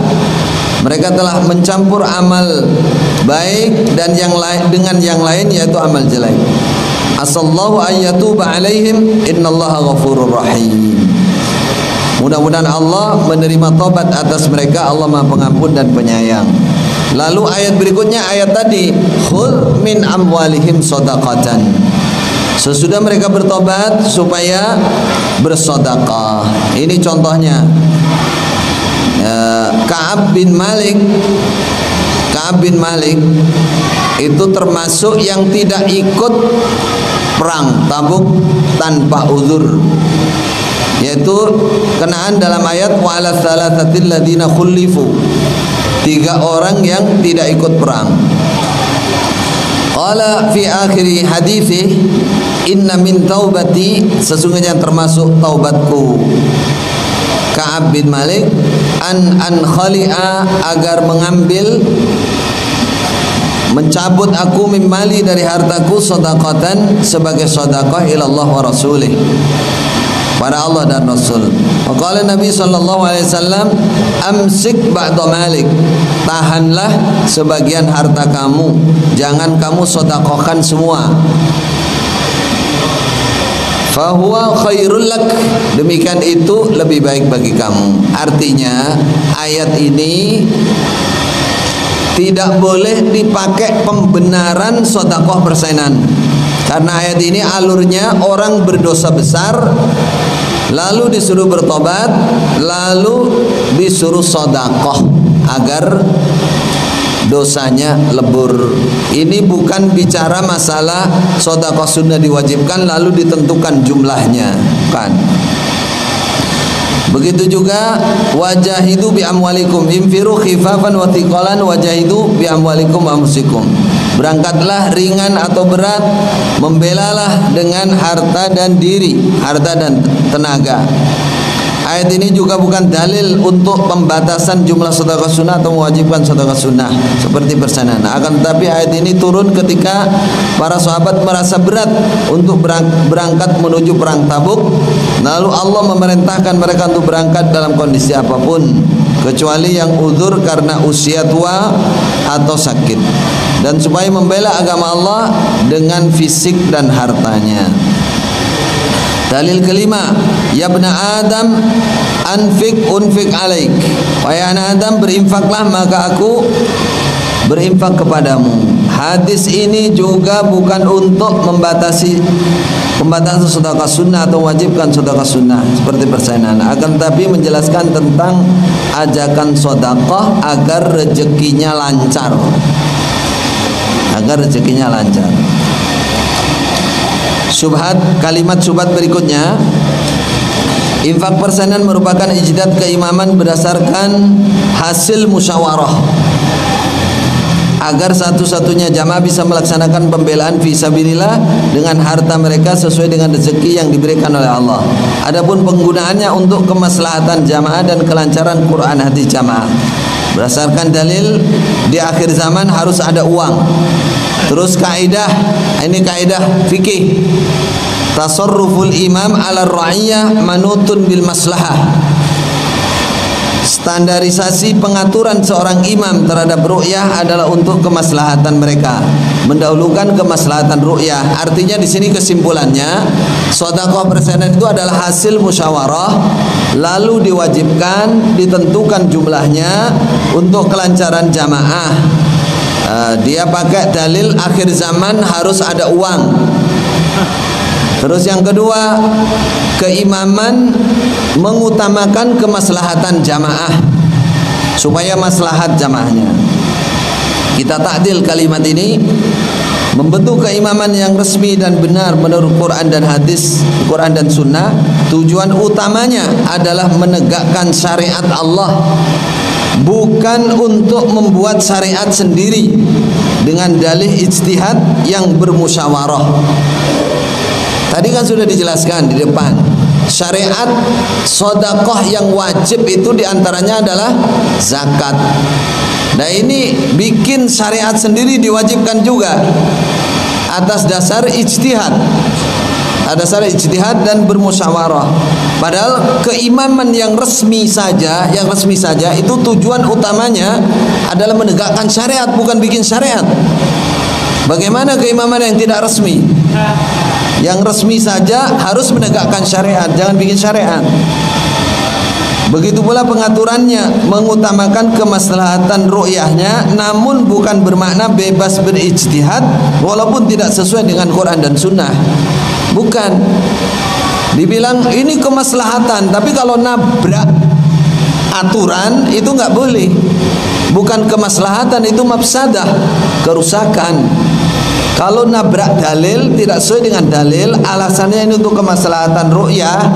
A: mereka telah mencampur amal baik dan yang lain dengan yang lain, yaitu amal jelek. Asallahu ayyatuba alaihim innallaha ghafurur rahim. Mudah-mudahan Allah menerima taubat atas mereka, Allah Maha Pengampun dan Penyayang. Lalu ayat berikutnya, ayat tadi, khudh min amwalihim shadaqatan, sesudah mereka bertobat supaya bersedekah. Ini contohnya Ka'ab bin Malik itu termasuk yang tidak ikut perang Tabuk tanpa uzur, yaitu kenaan dalam ayat wa ala thalathatil ladina khulifu, 3 orang yang tidak ikut perang. Qala fi akhiri hadithi inna min taubati, sesungguhnya termasuk taubatku Ka'ab bin Malik an khali'a, agar mengambil, mencabut aku mimali dari hartaku sedekatan, sebagai sedekah ilallah wa rasulih, pada Allah dan Rasul. Maqala Nabi sallallahu alaihi wasallam, amsik ba'da malik, tahanlah sebagian harta kamu, jangan kamu sedekahkan semua. Fahuwa khairul lak, demikian itu lebih baik bagi kamu. Artinya ayat ini tidak boleh dipakai pembenaran sedekah persenan, karena ayat ini alurnya orang berdosa besar lalu disuruh bertobat, lalu disuruh sedekah agar dosanya lebur. Ini bukan bicara masalah sedekah sunnah diwajibkan lalu ditentukan jumlahnya, bukan. Begitu juga wajahidu bi amwalikum, infiru khifafan wa thiqalan wajahidu bi amwalikum wa anfusikum, berangkatlah ringan atau berat, membelalah dengan harta dan diri, harta dan tenaga. Ayat ini juga bukan dalil untuk pembatasan jumlah sedekah sunnah atau mewajibkan sedekah sunnah seperti persenan. Akan tetapi ayat ini turun ketika para sahabat merasa berat untuk berangkat menuju perang Tabuk, lalu Allah memerintahkan mereka untuk berangkat dalam kondisi apapun, kecuali yang uzur karena usia tua atau sakit, dan supaya membela agama Allah dengan fisik dan hartanya. Dalil kelima, ya bna Adam anfik unfik alaik, wahai anak Adam berinfaklah maka aku berinfak kepadamu. Hadis ini juga bukan untuk pembatasan sedekah sunnah atau wajibkan sedekah sunnah seperti persenan, akan tapi menjelaskan tentang ajakan sedekah agar rezekinya lancar, Kalimat subhat berikutnya, infak persenan merupakan ijtihad keimaman berdasarkan hasil musyawarah, agar satu-satunya jamaah bisa melaksanakan pembelaan fisabilillah dengan harta mereka sesuai dengan rezeki yang diberikan oleh Allah. Adapun penggunaannya untuk kemaslahatan jamaah dan kelancaran Quran hati jamaah, berdasarkan dalil di akhir zaman harus ada uang. Terus kaidah, ini kaidah fikih, tasarruful imam ala ra'iyah manutun bil maslahah, Standarisasi pengaturan seorang imam terhadap ru'yah adalah untuk kemaslahatan mereka, mendahulukan kemaslahatan ru'yah. Artinya di sini kesimpulannya, sedekah persenan itu adalah hasil musyawarah, lalu diwajibkan, ditentukan jumlahnya untuk kelancaran jamaah. Dia pakai dalil akhir zaman harus ada uang. Terus yang kedua, keimaman mengutamakan kemaslahatan jamaah supaya maslahat jamaahnya. Kita takdil kalimat ini, membentuk keimaman yang resmi dan benar menurut Quran dan hadis, Quran dan sunnah. Tujuan utamanya adalah menegakkan syariat Allah, bukan untuk membuat syariat sendiri dengan dalih ijtihad yang bermusyawarah. Tadi kan sudah dijelaskan di depan, syariat sedekah yang wajib itu diantaranya adalah zakat. Nah ini bikin syariat sendiri diwajibkan juga atas dasar ijtihad, dan bermusyawarah. Padahal keimaman yang resmi saja, itu tujuan utamanya adalah menegakkan syariat, bukan bikin syariat. Bagaimana keimaman yang tidak resmi? Yang resmi saja harus menegakkan syariat, jangan bikin syariat. Begitu pula pengaturannya, mengutamakan kemaslahatan ru'yahnya, namun bukan bermakna bebas berijtihad walaupun tidak sesuai dengan Quran dan sunnah. Bukan. Dibilang ini kemaslahatan, tapi kalau nabrak aturan itu nggak boleh. Bukan kemaslahatan, itu mafsadah, kerusakan. Kalau nabrak dalil, tidak sesuai dengan dalil, alasannya ini untuk kemaslahatan ru'yah,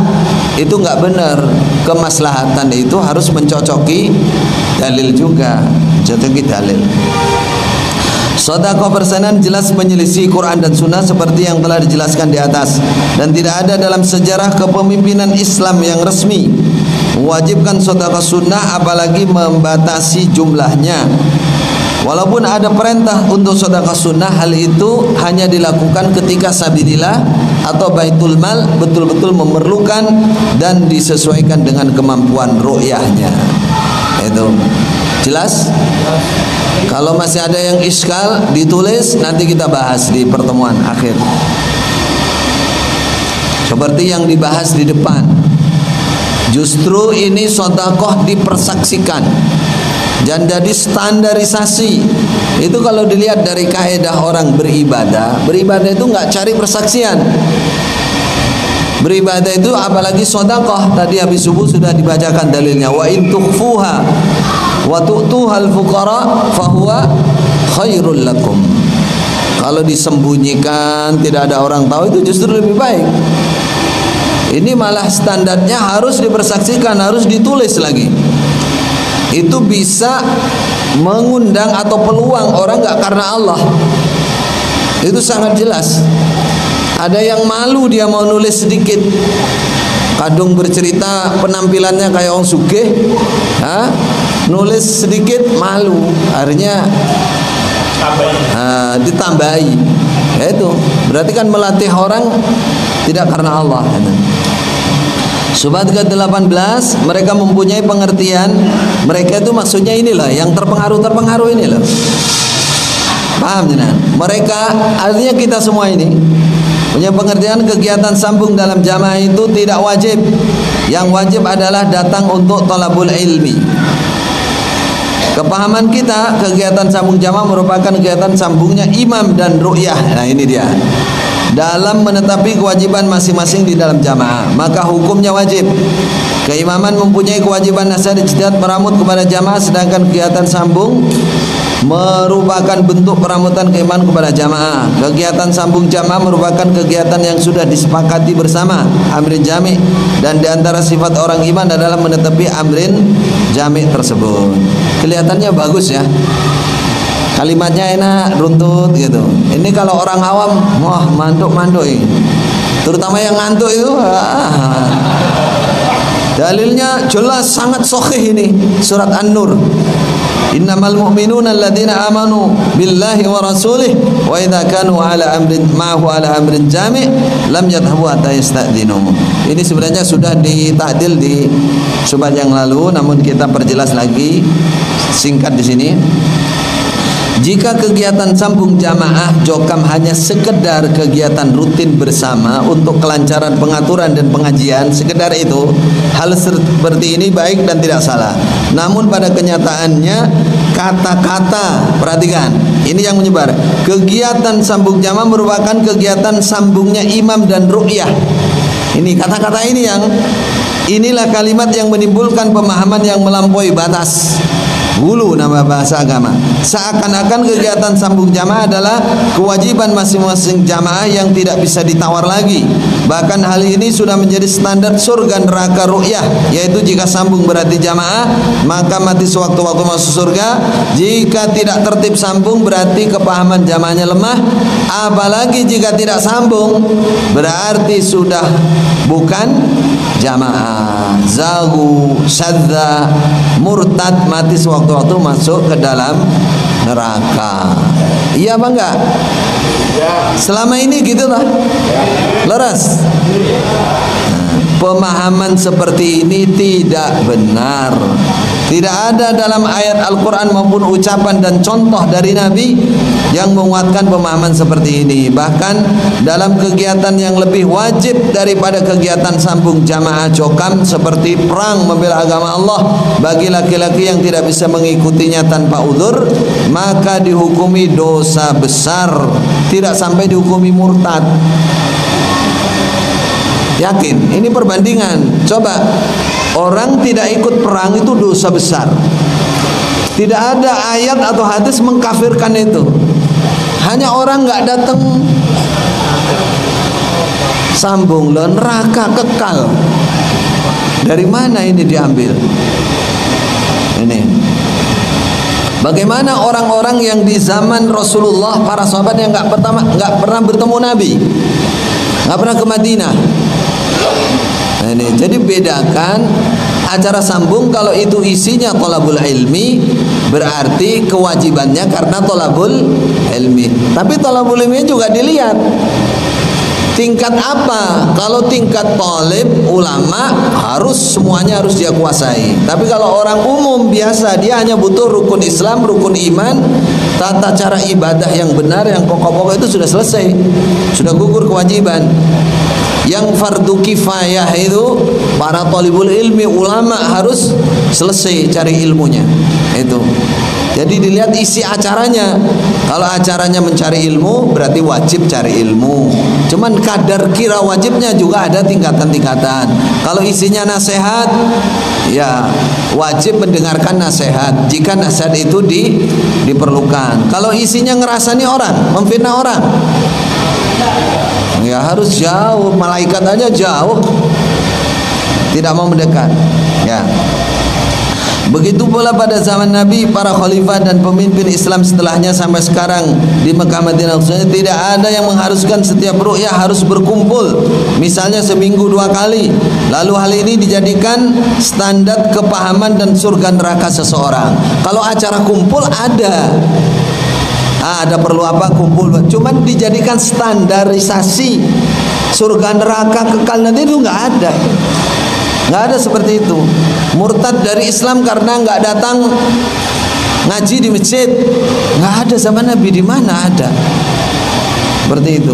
A: itu nggak benar. Kemaslahatan itu harus mencocoki dalil juga, mencocoki dalil. Sedekah persenan jelas menyelisih Quran dan sunnah seperti yang telah dijelaskan di atas, dan tidak ada dalam sejarah kepemimpinan Islam yang resmi mewajibkan sedekah sunnah apalagi membatasi jumlahnya. Walaupun ada perintah untuk sedekah sunnah, hal itu hanya dilakukan ketika sabilillah atau baitul mal betul-betul memerlukan dan disesuaikan dengan kemampuan ru'yahnya. Itu jelas? Kalau masih ada yang iskal, ditulis, nanti kita bahas di pertemuan akhir. Seperti yang dibahas di depan, justru ini sedekah dipersaksikan dan jadi standarisasi. Itu kalau dilihat dari kaidah orang beribadah itu nggak cari persaksian. Beribadah itu apalagi sedekah, tadi habis subuh sudah dibacakan dalilnya, wa in tukhfuha wa tu'tuhal fuqara fahuwa khairul lakum. Kalau disembunyikan, tidak ada orang tahu, itu justru lebih baik. Ini malah standarnya harus dipersaksikan, harus ditulis lagi. Itu bisa mengundang atau peluang orang nggak karena Allah. Itu sangat jelas. Ada yang malu dia mau nulis sedikit, kadung bercerita penampilannya kayak orang sugih, nulis sedikit malu, akhirnya ditambahi. Itu berarti kan melatih orang tidak karena Allah. Subat ke-18, mereka mempunyai pengertian, mereka itu maksudnya inilah yang terpengaruh ini loh. Paham ya? Mereka artinya kita semua ini punya pengertian kegiatan sambung dalam jamaah itu tidak wajib. Yang wajib adalah datang untuk thalabul ilmi. Kepahaman kita, kegiatan sambung jamaah merupakan kegiatan sambungnya imam dan ru'yah. Nah ini dia. Dalam menetapi kewajiban masing-masing di dalam jamaah, maka hukumnya wajib. Keimaman mempunyai kewajiban nasihat ijtihad meramut kepada jamaah, sedangkan kegiatan sambung merupakan bentuk peramutan keimanan kepada jamaah. Kegiatan sambung jamaah merupakan kegiatan yang sudah disepakati bersama, amrin jami', dan diantara sifat orang iman adalah menetepi amrin jami' tersebut. Kelihatannya bagus ya, kalimatnya enak, runtut gitu. Ini kalau orang awam, wah mantuk ini. Terutama yang ngantuk itu, Dalilnya jelas sangat sahih ini, surat An-Nur. Innamal mu'minuna alladzina amanu billahi wa rasulih wa idza kanu ala amrin ma'ahu ala amrin jami' lam yadhhabu hatta yasta'dhinuhu. Ini sebenarnya sudah ditakdil di subat yang lalu, namun kita perjelas lagi singkat di sini. Jika kegiatan sambung jamaah jokam hanya sekedar kegiatan rutin bersama untuk kelancaran pengaturan dan pengajian, sekedar itu, hal seperti ini baik dan tidak salah. Namun pada kenyataannya kata-kata, perhatikan, ini yang menyebar. Kegiatan sambung jamaah merupakan kegiatan sambungnya imam dan ru'yah. Ini kata-kata ini inilah kalimat yang menimbulkan pemahaman yang melampaui batas. Hulu nama bahasa agama. Seakan-akan kegiatan sambung jamaah adalah kewajiban masing-masing jamaah yang tidak bisa ditawar lagi. Bahkan hal ini sudah menjadi standar surga neraka ru'yah, yaitu jika sambung berarti jamaah, maka mati sewaktu-waktu masuk surga. Jika tidak tertib sambung berarti kepahaman jamaahnya lemah. Apalagi jika tidak sambung berarti sudah bukan jamaah. Zagu, syadza, murtad, mati sewaktu-waktu masuk ke dalam neraka. Iya apa enggak? Selama ini gitu lah. Leras. Pemahaman seperti ini tidak benar. Tidak ada dalam ayat Al-Quran maupun ucapan dan contoh dari Nabi yang menguatkan pemahaman seperti ini. Bahkan dalam kegiatan yang lebih wajib daripada kegiatan sambung jamaah jokam seperti perang membela agama Allah, bagi laki-laki yang tidak bisa mengikutinya tanpa uzur, maka dihukumi dosa besar, tidak sampai dihukumi murtad. Yakin? Ini perbandingan. Coba, orang tidak ikut perang itu dosa besar. Tidak ada ayat atau hadis mengkafirkan itu. Hanya orang nggak datang sambung loh, neraka kekal. Dari mana ini diambil? Ini. Bagaimana orang-orang yang di zaman Rasulullah, para sahabat yang nggak pernah bertemu Nabi, nggak pernah ke Madinah. Nah ini, jadi bedakan acara sambung. Kalau itu isinya thalabul ilmi, berarti kewajibannya karena thalabul ilmi. Tapi thalabul ilmi juga dilihat tingkat apa. Kalau tingkat talib ulama harus semuanya harus dia kuasai. Tapi kalau orang umum biasa, dia hanya butuh rukun Islam, rukun iman, tata cara ibadah yang benar, yang pokok-pokok itu sudah selesai, sudah gugur kewajiban. Yang fardu kifayah itu para talibul ilmi, ulama harus selesai cari ilmunya. Itu. Jadi dilihat isi acaranya. Kalau acaranya mencari ilmu, berarti wajib cari ilmu. Cuman kadar kira wajibnya juga ada tingkatan-tingkatan. Kalau isinya nasihat, ya wajib mendengarkan nasihat jika nasihat itu diperlukan. Kalau isinya ngerasani orang, memfitnah orang, ya harus jauh. Malaikat aja jauh, tidak mau mendekat. Ya. Begitu pula pada zaman Nabi, para khalifah dan pemimpin Islam setelahnya sampai sekarang di Mekah Madinah khususnya, tidak ada yang mengharuskan setiap ru'yah harus berkumpul, misalnya seminggu 2 kali. Lalu hal ini dijadikan standar kepahaman dan surga neraka seseorang. Kalau acara kumpul ada perlu apa kumpul, cuman dijadikan standarisasi surga neraka kekal nanti itu nggak ada. Nggak ada seperti itu. Murtad dari Islam karena nggak datang ngaji di masjid, nggak ada zaman Nabi. Di mana ada seperti itu.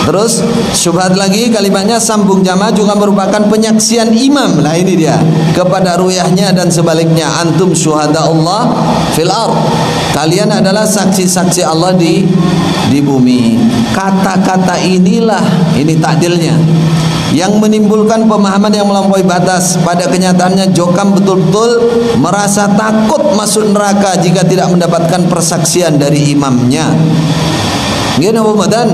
A: Terus syubhat lagi kalimatnya, sambung jamaah juga merupakan penyaksian imam. Lah ini dia, kepada ruyahnya dan sebaliknya. Antum syuhada Allah fil ard. Kalian adalah saksi-saksi Allah di bumi. Kata-kata inilah, ini takdilnya, yang menimbulkan pemahaman yang melampaui batas. Pada kenyataannya jokam betul-betul merasa takut masuk neraka jika tidak mendapatkan persaksian dari imamnya. Gini apa badan?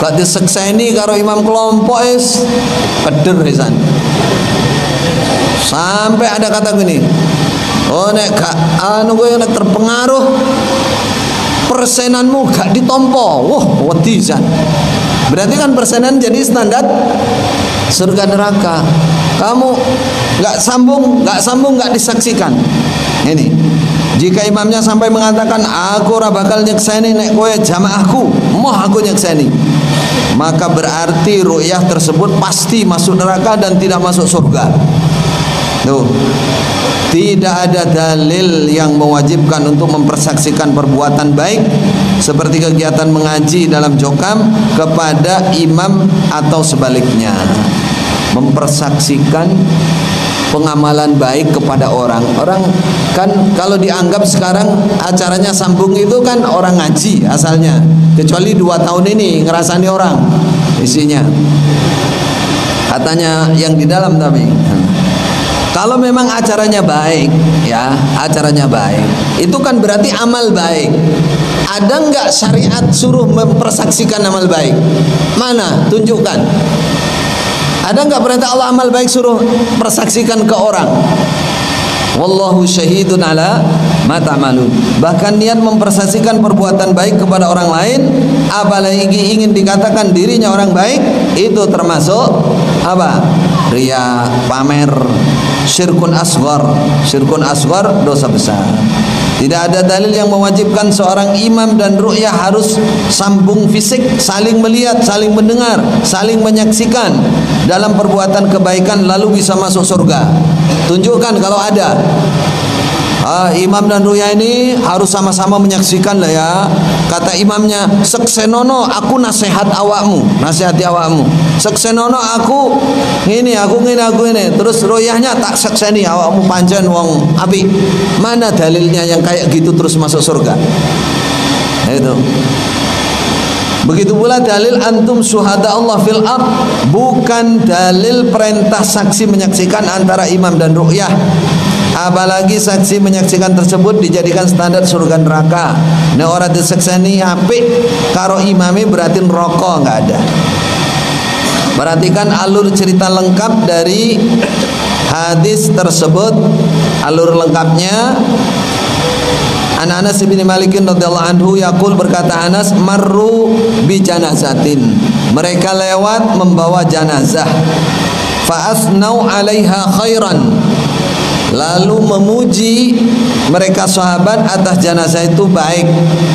A: Kak disekseni karo imam kelompok is keder pisan. Sampai ada kata gini, oh nek gak anu kowe nek terpengaruh persenanmu gak ditompo. Wah, wedi pisan. Berarti kan persenan jadi standar surga neraka. Kamu nggak sambung nggak disaksikan. Ini jika imamnya sampai mengatakan aku ora bakal nyekseni nek kowe jamaahku, moh aku nyekseni, maka berarti ru'yah tersebut pasti masuk neraka dan tidak masuk surga. Tuh, tidak ada dalil yang mewajibkan untuk mempersaksikan perbuatan baik seperti kegiatan mengaji dalam jokam kepada imam atau sebaliknya. Mempersaksikan pengamalan baik kepada orang kan kalau dianggap sekarang acaranya sambung itu kan orang ngaji asalnya, kecuali 2 tahun ini ngerasani orang isinya katanya yang di dalam. Tapi kalau memang acaranya baik, ya acaranya baik, itu kan berarti amal baik. Ada nggak syariat suruh mempersaksikan amal baik? Mana? Tunjukkan. Ada nggak perintah Allah amal baik suruh persaksikan ke orang? Wallahu syahidun ala ma ta'malun. Bahkan niat mempersaksikan perbuatan baik kepada orang lain, apalagi ingin dikatakan dirinya orang baik, itu termasuk apa? Riya, pamer, syirkun asghar, dosa besar. Tidak ada dalil yang mewajibkan seorang imam dan ru'yah harus sambung fisik, saling melihat, saling mendengar, saling menyaksikan dalam perbuatan kebaikan lalu bisa masuk surga. Tunjukkan kalau ada. Imam dan ru'yah ini harus sama-sama menyaksikan lah ya. Kata imamnya, seksenono aku nasihat awakmu, nasihati awakmu. Seksenono aku ini. Terus ru'yahnya tak sekseni awakmu pancen wong api. Mana dalilnya yang kayak gitu terus masuk surga? Itu. Begitu pula dalil antum syuhada Allah fil ard, bukan dalil perintah saksi menyaksikan antara imam dan ru'yah. Apalagi saksi menyaksikan tersebut dijadikan standar surga neraka. Nek ora disekseni apik karo imame berarti neraka enggak ada. Perhatikan alur cerita lengkap dari hadis tersebut. Alur lengkapnya, Anas bin Malik radhiyallahu anhu yaqul, berkata Anas, marru bi janazatin, mereka lewat membawa jenazah, fa asnau 'alaiha khairan, lalu memuji mereka sahabat atas jenazah itu baik,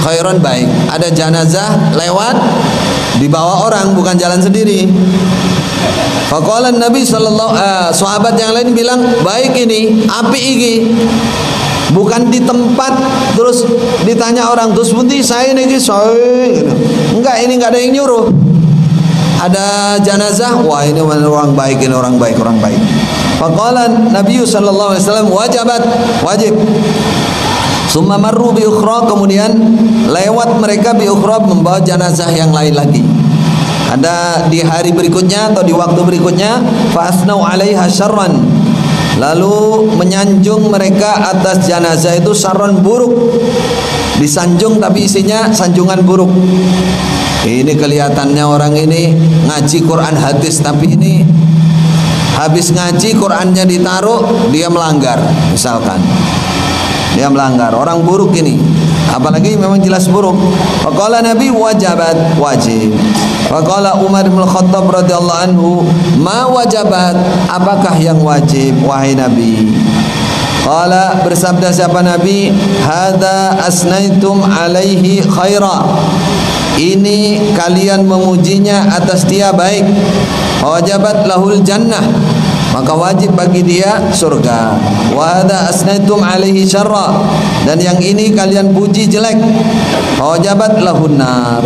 A: khairan baik. Ada jenazah lewat dibawa orang, bukan jalan sendiri. Faqala Nabi sallallahu sahabat yang lain bilang, baik ini, api iki. Bukan di tempat terus ditanya orang, terus pundi saya niki gitu. Enggak, ini enggak ada yang nyuruh. Ada jenazah, wah ini orang baik, ini orang baik. Faqala Nabi sallallahu alaihi wasallam, wajabat, wajib. Summa marru bi ukhra, kemudian lewat mereka bi ukhra membawa jenazah yang lain lagi. Ada di hari berikutnya atau di waktu berikutnya, fa asnau 'alaiha syarran, lalu menyanjung mereka atas jenazah itu syarran, buruk. Disanjung tapi isinya sanjungan buruk. Ini kelihatannya orang ini ngaji Quran hadis, tapi ini habis ngaji Qurannya ditaruh, dia melanggar. Misalkan dia melanggar, orang buruk ini, apalagi memang jelas buruk. Faqala Nabi, wajabat, wajib. Faqala Umar bin Khattab radhiyallahu anhu, ma wajabat, apakah yang wajib wahai Nabi? Qala, bersabda siapa Nabi, hadza asnaitum alaihi khaira, ini kalian memujinya atas dia baik. Wajabat lahul jannah, maka wajib bagi dia surga. Wa hadza asnaitum alaihi syarra, dan yang ini kalian puji jelek. Wajabat lahun nar,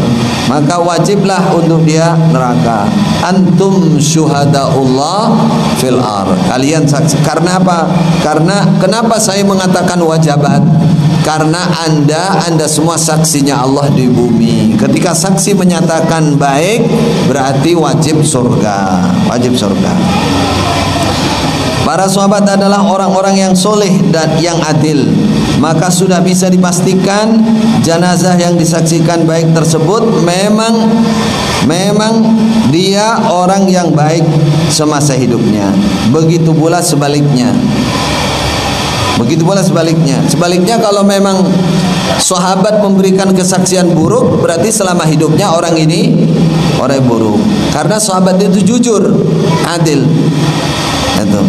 A: maka wajiblah untuk dia neraka. Antum syuhadaullah fil ard, kalian saksi. Karena apa? Karena kenapa saya mengatakan wajabat? Karena anda semua saksinya Allah di bumi. Ketika saksi menyatakan baik, berarti wajib surga, wajib surga. Para sahabat adalah orang-orang yang soleh dan yang adil, maka sudah bisa dipastikan jenazah yang disaksikan baik tersebut memang dia orang yang baik semasa hidupnya. Begitu pula sebaliknya. Begitu pula sebaliknya. Sebaliknya kalau memang sahabat memberikan kesaksian buruk, berarti selama hidupnya orang ini orang yang buruk. Karena sahabat itu jujur, adil. Itu.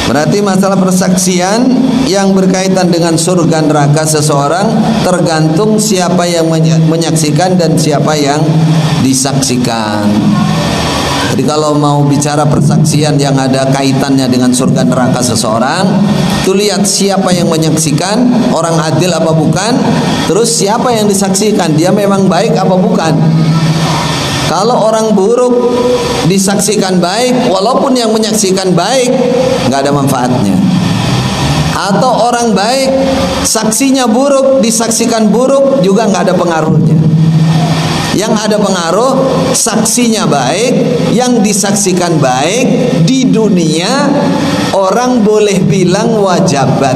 A: Berarti masalah persaksian yang berkaitan dengan surga neraka seseorang tergantung siapa yang menyaksikan dan siapa yang disaksikan. Jadi kalau mau bicara persaksian yang ada kaitannya dengan surga neraka seseorang, itu lihat siapa yang menyaksikan, orang adil apa bukan, terus siapa yang disaksikan, dia memang baik apa bukan. Kalau orang buruk disaksikan baik, walaupun yang menyaksikan baik, nggak ada manfaatnya. Atau orang baik, saksinya buruk, disaksikan buruk, juga nggak ada pengaruhnya. Yang ada pengaruh, saksinya baik, yang disaksikan baik. Di dunia orang boleh bilang wajabat.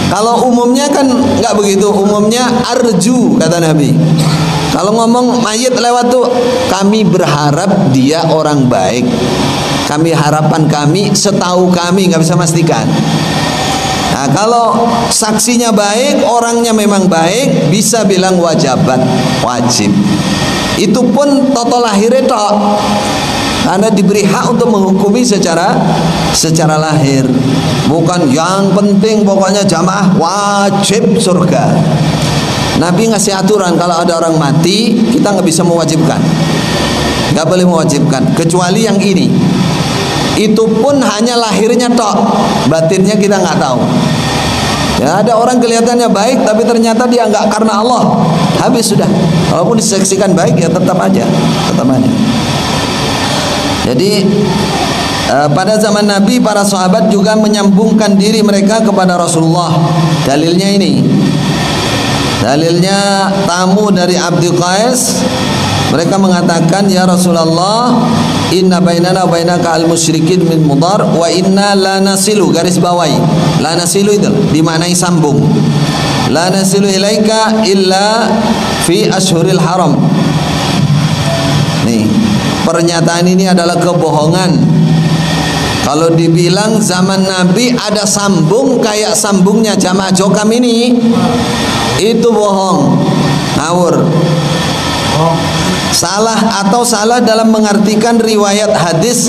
A: Kalau umumnya kan nggak begitu. Umumnya arju, kata Nabi. Kalau ngomong mayit lewat tuh, kami berharap dia orang baik. Kami harapan kami, setahu kami, nggak bisa pastikan. Nah, kalau saksinya baik, orangnya memang baik, bisa bilang wajabat, wajib. Itu pun toto lahirnya tok. Karena diberi hak untuk menghukumi secara lahir. Bukan yang penting pokoknya jamaah wajib surga. Nabi ngasih aturan, kalau ada orang mati, kita nggak bisa mewajibkan. Nggak boleh mewajibkan, kecuali yang ini. Itu pun hanya lahirnya tok, batinnya kita nggak tahu. Ya, ada orang kelihatannya baik tapi ternyata dia nggak karena Allah, habis sudah. Walaupun disaksikan baik ya tetap aja. Jadi pada zaman Nabi, para sahabat juga menyambungkan diri mereka kepada Rasulullah. Dalilnya ini, dalilnya tamu dari Abdul Qais. Mereka mengatakan, ya Rasulullah, inna bainana wa bainaka al-musyrikin min mudar wa inna la nasilu, garis bawahi. La nasilu itu dimaknai sambung. La nasilu ilaika illa fi ashhuril haram. Nih, pernyataan ini adalah kebohongan. Kalau dibilang zaman Nabi ada sambung kayak sambungnya jamaah Jokam ini, itu bohong, ngawur. Salah atau salah dalam mengartikan riwayat hadis,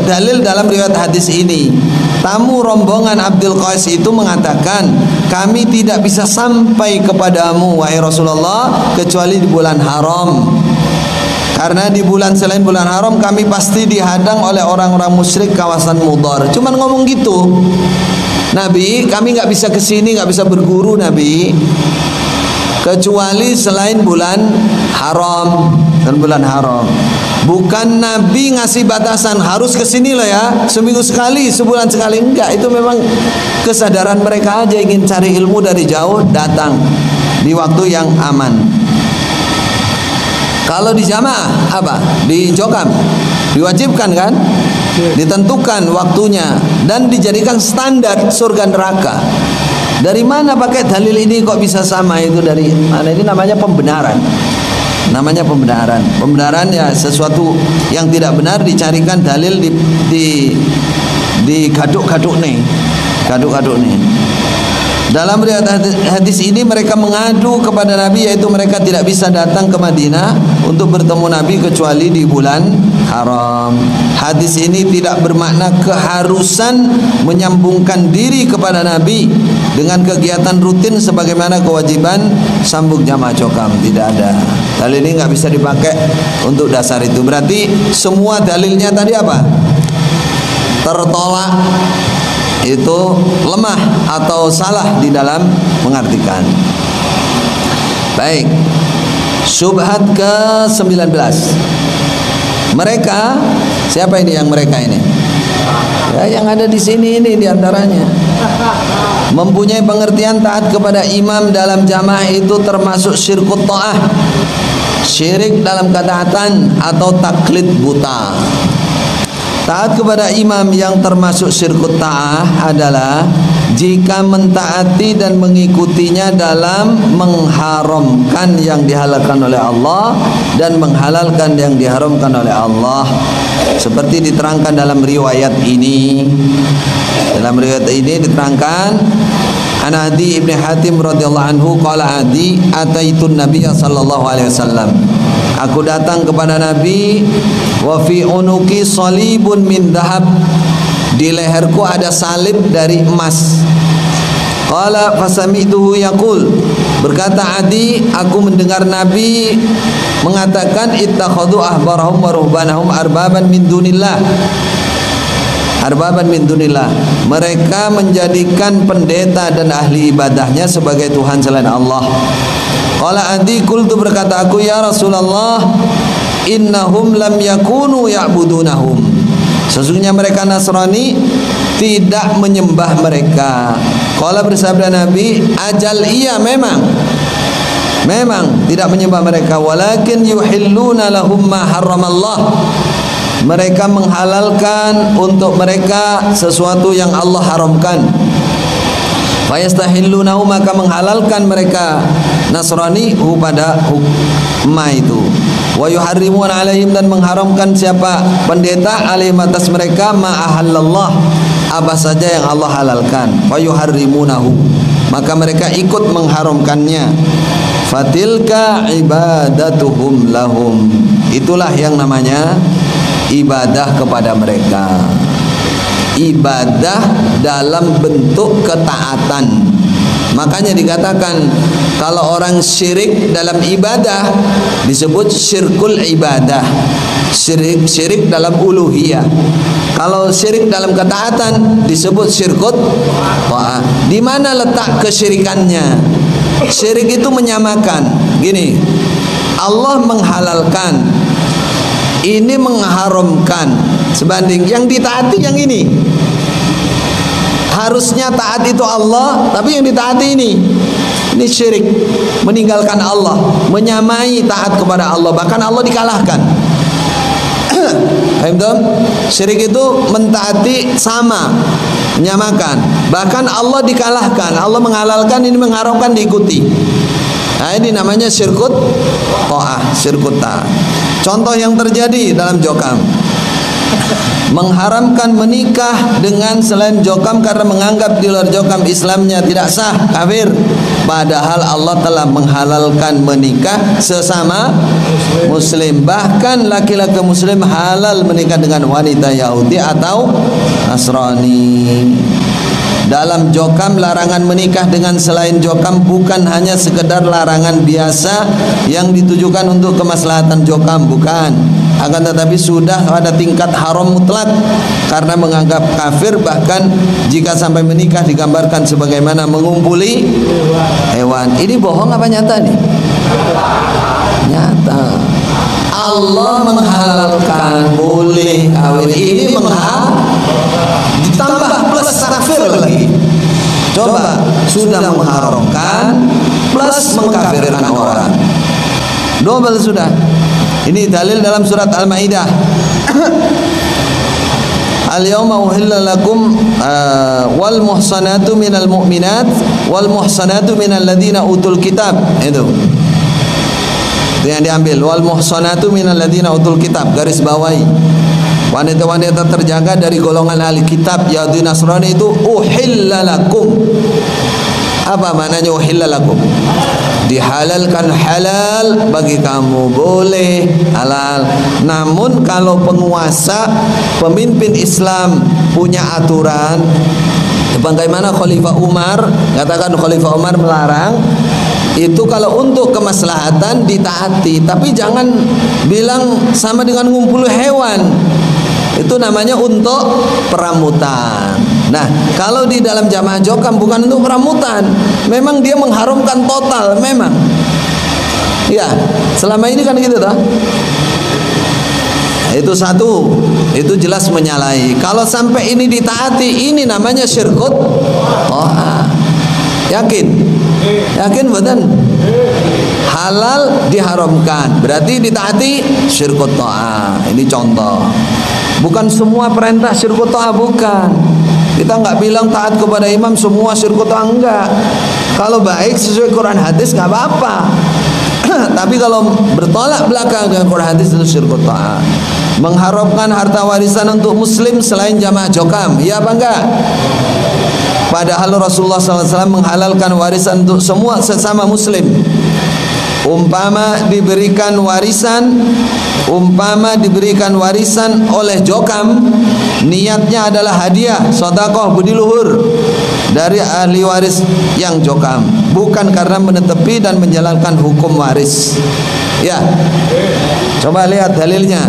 A: dalil dalam riwayat hadis ini. Tamu rombongan Abdul Qais itu mengatakan, kami tidak bisa sampai kepadamu wahai Rasulullah kecuali di bulan haram. Karena di bulan selain bulan haram kami pasti dihadang oleh orang-orang musyrik kawasan Mudar. Cuman ngomong gitu, Nabi, kami nggak bisa kesini, nggak bisa berguru Nabi, kecuali selain bulan haram dan bulan haram. Bukan Nabi ngasih batasan harus kesini loh ya, seminggu sekali, sebulan sekali, enggak. Itu memang kesadaran mereka aja, ingin cari ilmu dari jauh, datang di waktu yang aman. Kalau di jamaah apa? Di Jokam diwajibkan kan? Ditentukan waktunya dan dijadikan standar surga neraka. Dari mana pakai dalil ini kok bisa sama? Itu dari mana? Ini namanya pembenaran. Namanya pembenaran. Pembenaran ya sesuatu yang tidak benar dicarikan dalil di gaduk-gaduk nih. Gaduk-gaduk nih. Dalam riwayat hadis ini mereka mengadu kepada Nabi, yaitu mereka tidak bisa datang ke Madinah untuk bertemu Nabi kecuali di bulan haram. Hadis ini tidak bermakna keharusan menyambungkan diri kepada Nabi dengan kegiatan rutin sebagaimana kewajiban sambung jamaah Jokam. Tidak ada. Dalil ini nggak bisa dipakai untuk dasar itu. Berarti semua dalilnya tadi apa? Tertolak, itu lemah atau salah di dalam mengartikan. Baik, syubhat ke-19. Mereka, siapa ini yang mereka ini? Ya, yang ada di sini ini diantaranya. Mempunyai pengertian taat kepada imam dalam jamaah itu termasuk syirkut ta'ah, syirik dalam ketaatan atau taklid buta. Taat kepada imam yang termasuk syirkut ta'ah adalah jika mentaati dan mengikutinya dalam mengharamkan yang dihalalkan oleh Allah dan menghalalkan yang diharamkan oleh Allah, seperti diterangkan dalam riwayat ini. Dalam riwayat ini diterangkan, An Adi ibn Hatim radhiyallahu anhu qala Adi ataitun Nabiy sallallahu alaihi wasallam, aku datang kepada Nabi, wa fi unuki salibun min dhahab, di leherku ada salib dari emas. Qala fasami'tuhu yaqul, berkata Adi, aku mendengar Nabi mengatakan ittakhadhu ahbarahum wa ruhbanahum arbaban min dunillah. Arbaban min dunillah, mereka menjadikan pendeta dan ahli ibadahnya sebagai Tuhan selain Allah. Qala Adi, qultu, berkata aku, ya Rasulullah, innahum lam yakunu ya'budunahum, sesungguhnya mereka Nasrani tidak menyembah mereka. Qala, bersabda Nabi, ajal, iya memang tidak menyembah mereka, walakin yuhilluna lahum ma harramallah, mereka menghalalkan untuk mereka sesuatu yang Allah haramkan. Fayastahillunahu, maka menghalalkan mereka Nasrani pada ma itu. Wa yuharrimuna alaihim, dan mengharamkan siapa pendeta alaihim atas mereka ma ahallallah, apa saja yang Allah halalkan. Wa yuharrimunahu, maka mereka ikut mengharamkannya. Fatilka ibadatuhum lahum, itulah yang namanya ibadah kepada mereka. Ibadah dalam bentuk ketaatan. Makanya dikatakan kalau orang syirik dalam ibadah disebut syirkul ibadah, syirik dalam uluhiyah. Kalau syirik dalam ketaatan disebut syirkut ta'ah. Di mana letak kesyirikannya? Syirik itu menyamakan. Gini, Allah menghalalkan, ini mengharamkan, sebanding yang ditaati yang ini. Harusnya taat itu Allah, tapi yang ditaati ini syirik, meninggalkan Allah, menyamai taat kepada Allah, bahkan Allah dikalahkan. Syirik itu mentaati sama, menyamakan, bahkan Allah dikalahkan. Allah menghalalkan, ini mengharamkan, diikuti. Nah, ini namanya syirkut ta'ah, syirkut ta'ah. Contoh yang terjadi dalam jokam, mengharamkan menikah dengan selain jokam karena menganggap di luar jokam Islamnya tidak sah, kafir. Padahal Allah telah menghalalkan menikah sesama muslim. Bahkan laki-laki muslim halal menikah dengan wanita Yahudi atau Nasrani. Dalam jokam, larangan menikah dengan selain jokam bukan hanya sekedar larangan biasa yang ditujukan untuk kemaslahatan jokam, bukan, akan tetapi sudah pada tingkat haram mutlak karena menganggap kafir. Bahkan jika sampai menikah digambarkan sebagaimana mengumpuli hewan. Ini bohong apa nyata nih? Nyata. Allah menghalalkan, boleh kawin, ini ditambah plus kafir lagi. Coba, sudah mengharamkan plus mengkafirkan orang, double sudah. Ini dalil dalam surat Al-Maidah. Al-yawma uhilla lakum wal muhsanatu minal mu'minat wal muhsanatu minal ladina utul kitab. Itu yang diambil, wal muhsanatu minal ladina utul kitab, garis bawahi, wanita-wanita terjaga dari golongan ahli kitab Yahudi Nasrani itu uhilla lakum. Apa maknanya uhilla lakum? Dihalalkan, halal bagi kamu, boleh, halal. Namun kalau penguasa, pemimpin Islam punya aturan, bagaimana Khalifah Umar, katakan Khalifah Umar melarang, itu kalau untuk kemaslahatan ditaati, tapi jangan bilang sama dengan ngumpul hewan. Itu namanya untuk peramutan. Nah, kalau di dalam jamaah jokam bukan untuk peramutan, memang dia mengharamkan total, memang. Ya, selama ini kan gitu toh. Itu satu, itu jelas menyalahi. Kalau sampai ini ditaati, ini namanya syirkut ta'ah. Yakin? Yakin betul? Halal diharamkan, berarti ditaati syirkut ta'ah. Ini contoh. Bukan semua perintah syirku ta'ah, bukan. Kita nggak bilang taat kepada imam semua syirku ta'ah, enggak. Kalau baik sesuai Quran hadis nggak apa-apa. Tapi kalau bertolak belakang dengan Quran hadis itu syirku ta'ah. Mengharapkan harta warisan untuk muslim selain jamaah jokam, iya apa enggak? Padahal Rasulullah SAW menghalalkan warisan untuk semua sesama muslim. Umpama diberikan warisan oleh jokam, niatnya adalah hadiah, sedekah, budi luhur dari ahli waris yang jokam, bukan karena menetepi dan menjalankan hukum waris. Ya, coba lihat dalilnya.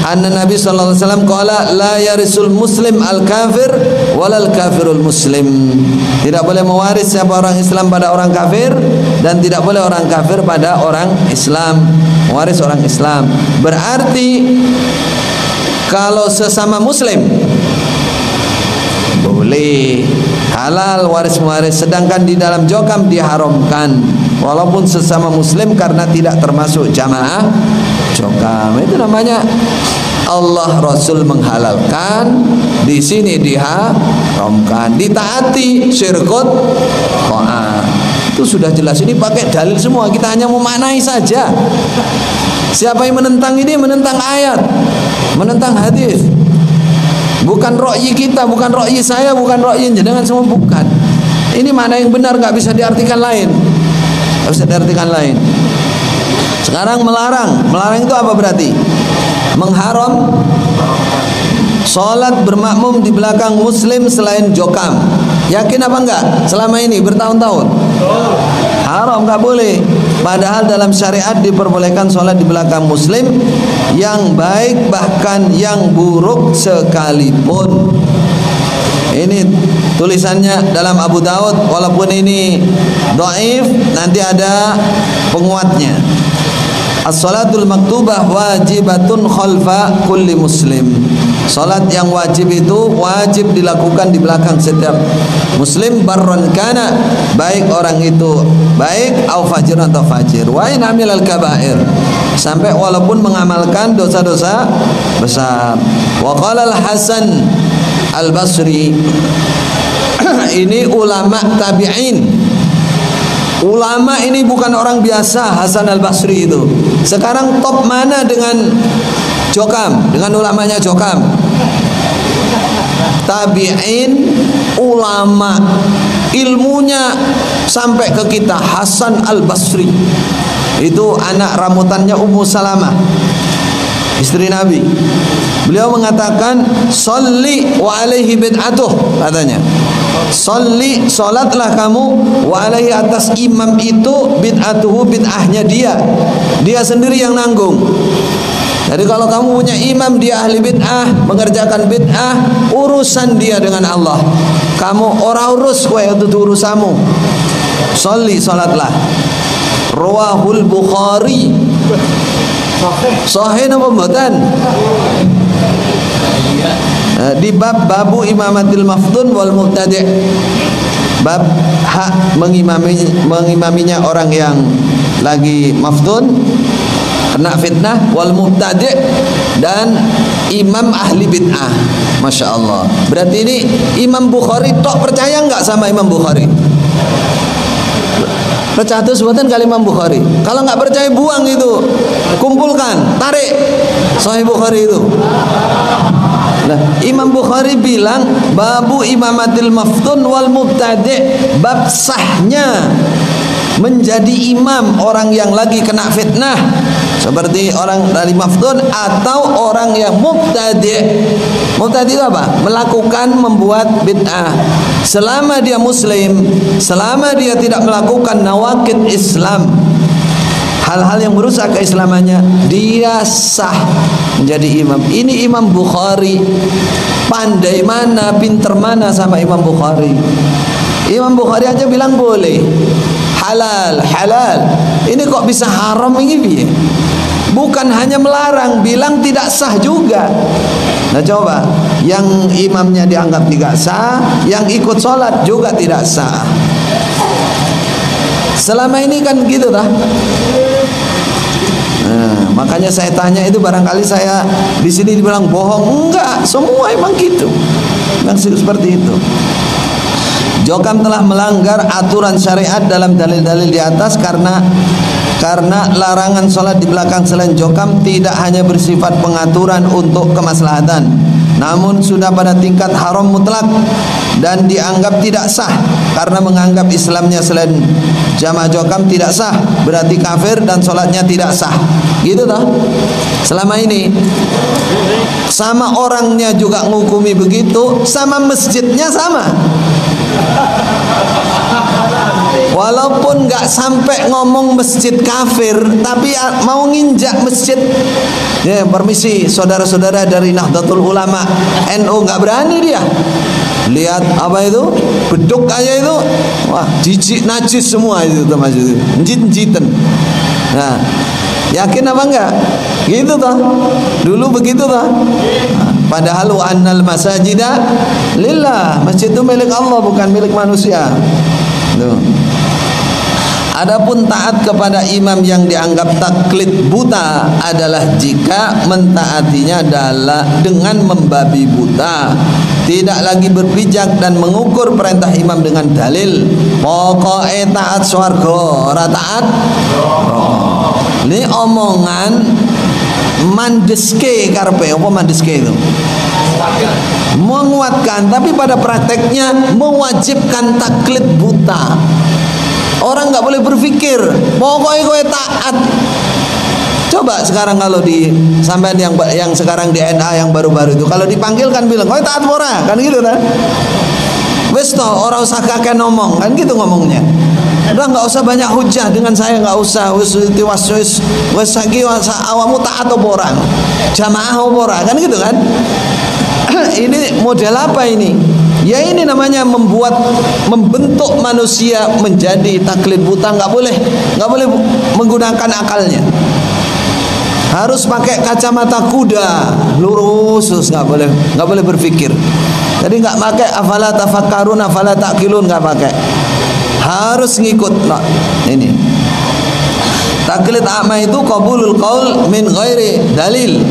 A: Anna Nabi sallallahu alaihi wasallam qala la yarisul muslim al kafir walal kafirul muslim. Tidak boleh mewaris siapa orang Islam pada orang kafir, dan tidak boleh orang kafir pada orang Islam. Mewaris orang Islam berarti kalau sesama muslim boleh, halal waris-mewaris, sedangkan di dalam jokam diharamkan walaupun sesama muslim karena tidak termasuk jamaah jokam. Itu namanya Allah Rasul menghalalkan, di sini diharamkan, ditaati syirkut ta'ah. Itu sudah jelas, ini pakai dalil semua, kita hanya memaknai saja. Siapa yang menentang ini menentang ayat, menentang hadis. Bukan ra'yi kita, bukan ra'yi saya, bukan ra'yi jenengan semua, bukan. Ini mana yang benar, nggak bisa diartikan lain. Nggak bisa diartikan lain. Sekarang melarang itu apa berarti? Mengharam sholat bermakmum di belakang muslim selain jokam. Yakin apa enggak? Selama ini bertahun-tahun haram, nggak boleh. Padahal dalam syariat diperbolehkan sholat di belakang muslim yang baik bahkan yang buruk sekalipun. Ini tulisannya dalam Abu Daud, walaupun ini dhaif, nanti ada penguatnya. As-salatul maktubah wajibatun khalfa kulli muslim. Salat yang wajib itu wajib dilakukan di belakang setiap muslim, barron kana, baik orang itu baik, au fajir atau fajir, wa in amilal kabair, sampai walaupun mengamalkan dosa-dosa besar. Wa qala al-Hasan al-Basri, ini ulama tabi'in. Ulama ini bukan orang biasa. Hasan al-Basri itu sekarang top mana dengan jokam, dengan ulamanya jokam? Tabi'in, ulama, ilmunya sampai ke kita. Hasan al-Basri itu anak ramutannya Ummu Salamah, istri Nabi. Beliau mengatakan, "Sholli wa alaihi bid'atuh," katanya. Sholli, salatlah kamu, wa alaihi, atas imam itu, bid'atuhu, bid'ahnya dia sendiri yang nanggung. Jadi kalau kamu punya imam dia ahli bid'ah, mengerjakan bid'ah, urusan dia dengan Allah. Kamu ora urus kowe, itu urusanmu. Sholli, salatlah. Rawahul Bukhari. Sahih napa mboten? Di bab babu imamatil mafdun wal mubtadi', bab hak mengimaminya orang yang lagi mafdun, kena fitnah, wal mubtadi' dan imam ahli bid'ah. Masya Allah. Berarti ini Imam Bukhari tok percaya nggak sama Imam Bukhari? Percaya tuh sebutan kali Imam Bukhari. Kalau nggak percaya buang itu, kumpulkan, tarik Sahih Bukhari itu. Nah, Imam Bukhari bilang babu imamatil maftun wal mubtadi', bab sahnya menjadi imam orang yang lagi kena fitnah seperti orang dari maftun atau orang yang mubtadi'. Mubtadi' itu apa? Melakukan, membuat bid'ah. Selama dia muslim, selama dia tidak melakukan nawaqid Islam, hal-hal yang merusak keislamannya, dia sah menjadi imam. Ini Imam Bukhari. Pandai mana, pinter mana sama Imam Bukhari. Imam Bukhari aja bilang boleh, halal, halal. Ini kok bisa haram ini? Bukan hanya melarang, bilang tidak sah juga. Nah coba, yang imamnya dianggap tidak sah, yang ikut sholat juga tidak sah. Selama ini kan gitu dah. Makanya saya tanya itu, barangkali saya di sini dibilang bohong. Enggak, semua emang gitu. Memang seperti itu. Jokam telah melanggar aturan syariat dalam dalil-dalil di atas karena larangan sholat di belakang selain jokam tidak hanya bersifat pengaturan untuk kemaslahatan, namun sudah pada tingkat haram mutlak dan dianggap tidak sah karena menganggap Islamnya selain jamaah jokam tidak sah, berarti kafir dan sholatnya tidak sah. Gitu toh? Selama ini sama orangnya juga ngukumi begitu, sama masjidnya sama. Walaupun nggak sampai ngomong masjid kafir, tapi mau nginjak masjid. Ya, permisi saudara-saudara dari Nahdlatul Ulama, NU nggak berani dia. Lihat apa itu, beduk aja itu, wah jijik najis semua itu termasuk njit-njitan. Nah, yakin apa enggak? Gitu toh. Dulu begitu toh. Padahal wa annal masajida lillah. Masjid itu milik Allah, bukan milik manusia. Tuh. Adapun taat kepada imam yang dianggap taklid buta adalah jika mentaatinya adalah dengan membabi buta, tidak lagi berpijak dan mengukur perintah imam dengan dalil. Pokoknya taat swarga, ora taat. Ini omongan mandeske karpe. Apa mandeske itu? Menguatkan, tapi pada prakteknya mewajibkan taklid buta. Orang nggak boleh berpikir, pokoknya gue taat. Coba sekarang kalau di sampean yang sekarang di NA yang baru-baru itu, kalau dipanggil kan bilang, gue taat ora, kan gitu kan? Wes toh, orang usah kakek ngomong, kan gitu ngomongnya. Udah nggak usah banyak hujah dengan saya, nggak usah. Wes lagi awamu taat apa orang, jamaah apa orang, kan gitu kan? Ini model apa ini? Ya ini namanya membentuk manusia menjadi taklid buta. Nggak boleh menggunakan akalnya. Harus pakai kacamata kuda, lurus, nggak boleh berpikir. Jadi nggak pakai afala tafakkarun, afala taqilun, nggak pakai. Harus ngikut. Nah, ini taklid a'ma itu qabulul qaul min ghairi dalil.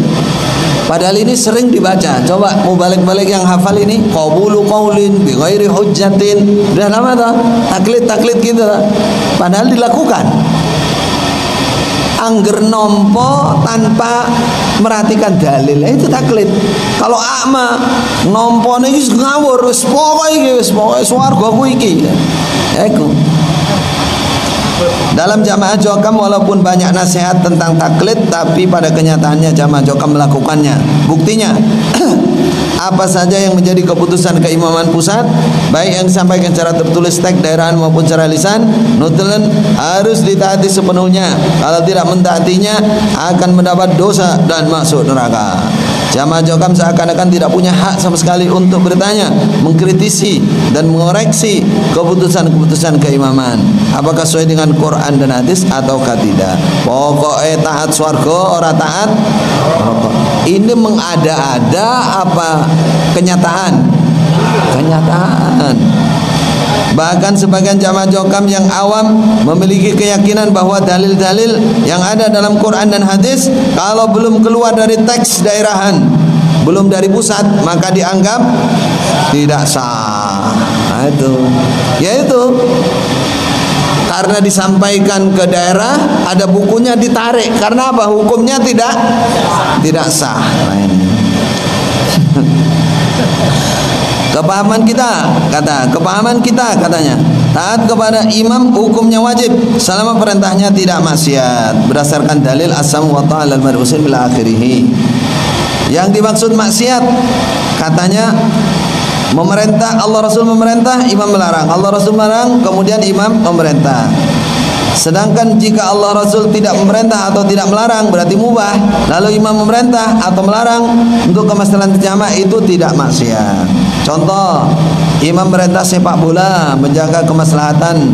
A: Padahal ini sering dibaca. Coba mau balik-balik yang hafal ini, qabulu qaulin bi ghairi hujjatin. Udah lama tuh taklid gitu. Padahal dilakukan. Angger nompo tanpa merhatikan dalil, itu taklid. Kalau a'ma nompo iki ngawur, wis pokoke swarga ku iki. Ya iku. Dalam jamaah jokam walaupun banyak nasihat tentang taklid, tapi pada kenyataannya jamaah jokam melakukannya. Buktinya apa saja yang menjadi keputusan keimaman pusat, baik yang disampaikan secara tertulis teks daerahan maupun secara lisan, nutulan harus ditaati sepenuhnya. Kalau tidak mentaatinya akan mendapat dosa dan masuk neraka. Jamaah jokam seakan-akan tidak punya hak sama sekali untuk bertanya, mengkritisi dan mengoreksi keputusan-keputusan keimaman, apakah sesuai dengan Quran dan hadis ataukah tidak. Pokoknya taat swarga, ora taat neraka. Ini mengada-ada apa kenyataan? Kenyataan. Bahkan sebagian jamaah jokam yang awam memiliki keyakinan bahwa dalil-dalil yang ada dalam Quran dan hadis kalau belum keluar dari teks daerahan, belum dari pusat, maka dianggap tidak sah. Nah, itu yaitu karena disampaikan ke daerah, ada bukunya ditarik. Karena apa? Hukumnya tidak sah. Nah, ini. Kepahaman kita katanya, taat kepada imam hukumnya wajib selama perintahnya tidak maksiat berdasarkan dalil as-sam wa ta'ala al-mar'usin bila akhirih. Yang dimaksud maksiat katanya memerintah, Allah Rasul memerintah, imam melarang. Allah Rasul melarang, kemudian imam memerintah. Sedangkan jika Allah Rasul tidak memerintah atau tidak melarang, berarti mubah. Lalu imam memerintah atau melarang untuk kemaslahatan jamaah, itu tidak maksiat. Contoh, imam memerintah sepak bola menjaga kemaslahatan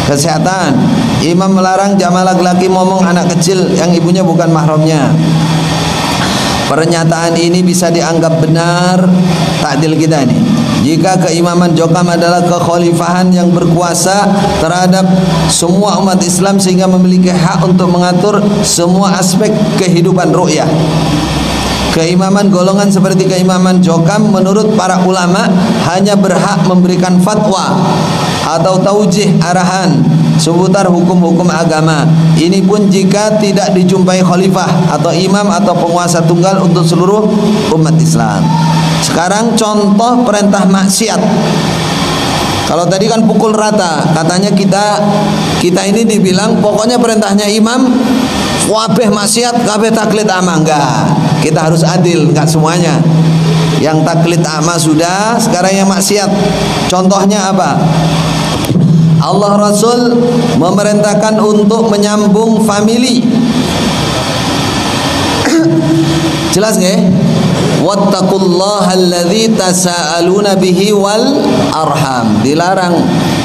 A: kesehatan. Imam melarang jamaah laki-laki ngomong anak kecil yang ibunya bukan mahramnya. Pernyataan ini bisa dianggap benar takdil kita ini. Jika keimaman Jokam adalah kekhalifahan yang berkuasa terhadap semua umat Islam sehingga memiliki hak untuk mengatur semua aspek kehidupan ru'yah. Keimaman golongan seperti keimaman Jokam menurut para ulama hanya berhak memberikan fatwa atau taujih arahan seputar hukum-hukum agama. Ini pun jika tidak dijumpai khalifah atau imam atau penguasa tunggal untuk seluruh umat Islam. Sekarang contoh perintah maksiat. Kalau tadi kan pukul rata, katanya kita ini dibilang pokoknya perintahnya imam kabeh maksiat, kabeh taklid ama. Enggak, kita harus adil, enggak semuanya. Yang taklid ama sudah, sekarang yang maksiat. Contohnya apa? Allah Rasul memerintahkan untuk menyambung famili. Jelas nggak? Wattaqullaha alladzi tasaaluna bihi wal arham. Dilarang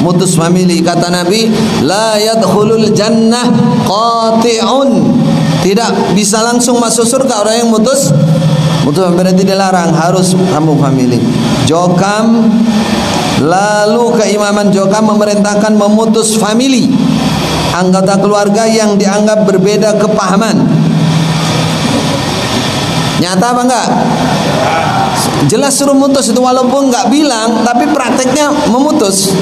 A: mutus famili. Kata Nabi, la yadkhulul jannah qati'un. Tidak bisa langsung masuk surga orang yang mutus berarti dilarang, harus sambung famili. Jokam, lalu keimaman Jokam memerintahkan memutus famili, anggota keluarga yang dianggap berbeda kepahaman. Nyata apa enggak? Jelas suruh mutus itu, walaupun enggak bilang tapi prakteknya memutus.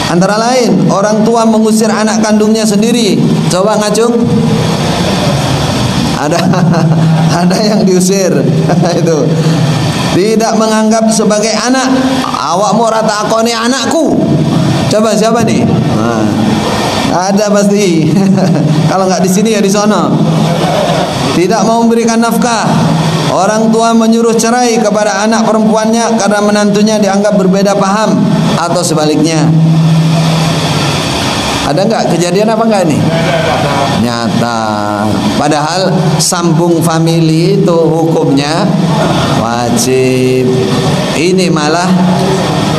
A: Antara lain orang tua mengusir anak kandungnya sendiri. Coba ngacung. Ada yang diusir. Itu tidak menganggap sebagai anak. Awakmu rata aku ini anakku. Coba siapa nih? Nah, ada pasti. Kalau nggak di sini ya di sono. Tidak mau memberikan nafkah. Orang tua menyuruh cerai kepada anak perempuannya karena menantunya dianggap berbeda paham atau sebaliknya. Ada nggak kejadian apa nggak ini? Nyata. Padahal sambung famili itu hukumnya wajib. Ini malah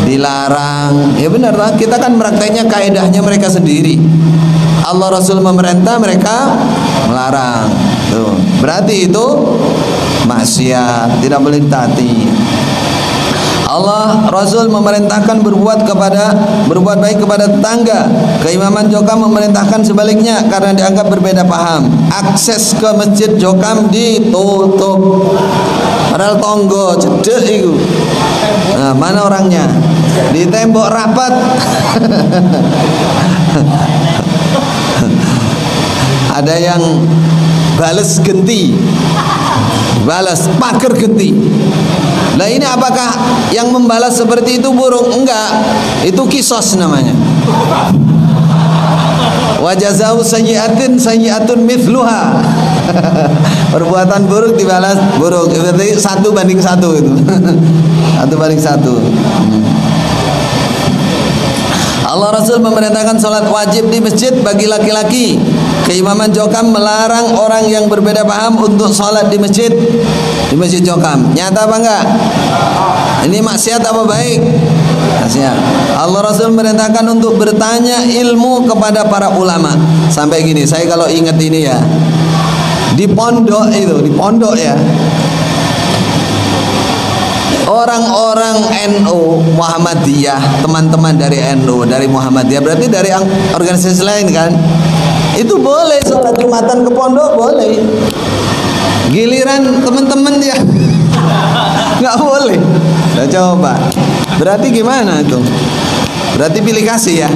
A: dilarang. Ya benar lah, kita kan prakteknya kaidahnya mereka sendiri. Allah Rasul memerintah, mereka melarang. Tuh. Berarti itu maksiat, tidak boleh ditaati. Allah Rasul memerintahkan berbuat baik kepada tetangga. Keimaman Jokam memerintahkan sebaliknya karena dianggap berbeda paham. Akses ke masjid Jokam ditutup. Padahal tonggo cedek itu. Nah, mana orangnya? Di tembok rapat. Ada yang balas genti, balas pagar genti. Nah ini apakah yang membalas seperti itu buruk? Enggak, itu kisos namanya. Wa jazaa'u sayyi'atin sayyi'atun mithluha. Perbuatan buruk dibalas buruk. Berarti 1 banding 1 itu. 1 banding 1. Allah Rasul memerintahkan sholat wajib di masjid bagi laki-laki. Keimaman Jokam melarang orang yang berbeda paham untuk sholat di masjid Jokam. Nyata apa enggak? Ini maksiat apa baik? Maksiat. Allah Rasul memerintahkan untuk bertanya ilmu kepada para ulama. Sampai gini, saya kalau ingat ini ya, di pondok ya, orang-orang NU Muhammadiyah, teman-teman dari NU, dari Muhammadiyah, berarti dari organisasi lain kan, itu boleh sholat Jumatan ke pondok, boleh. Giliran teman-teman ya nggak boleh. Nah, coba berarti gimana itu? Berarti pilih kasih ya,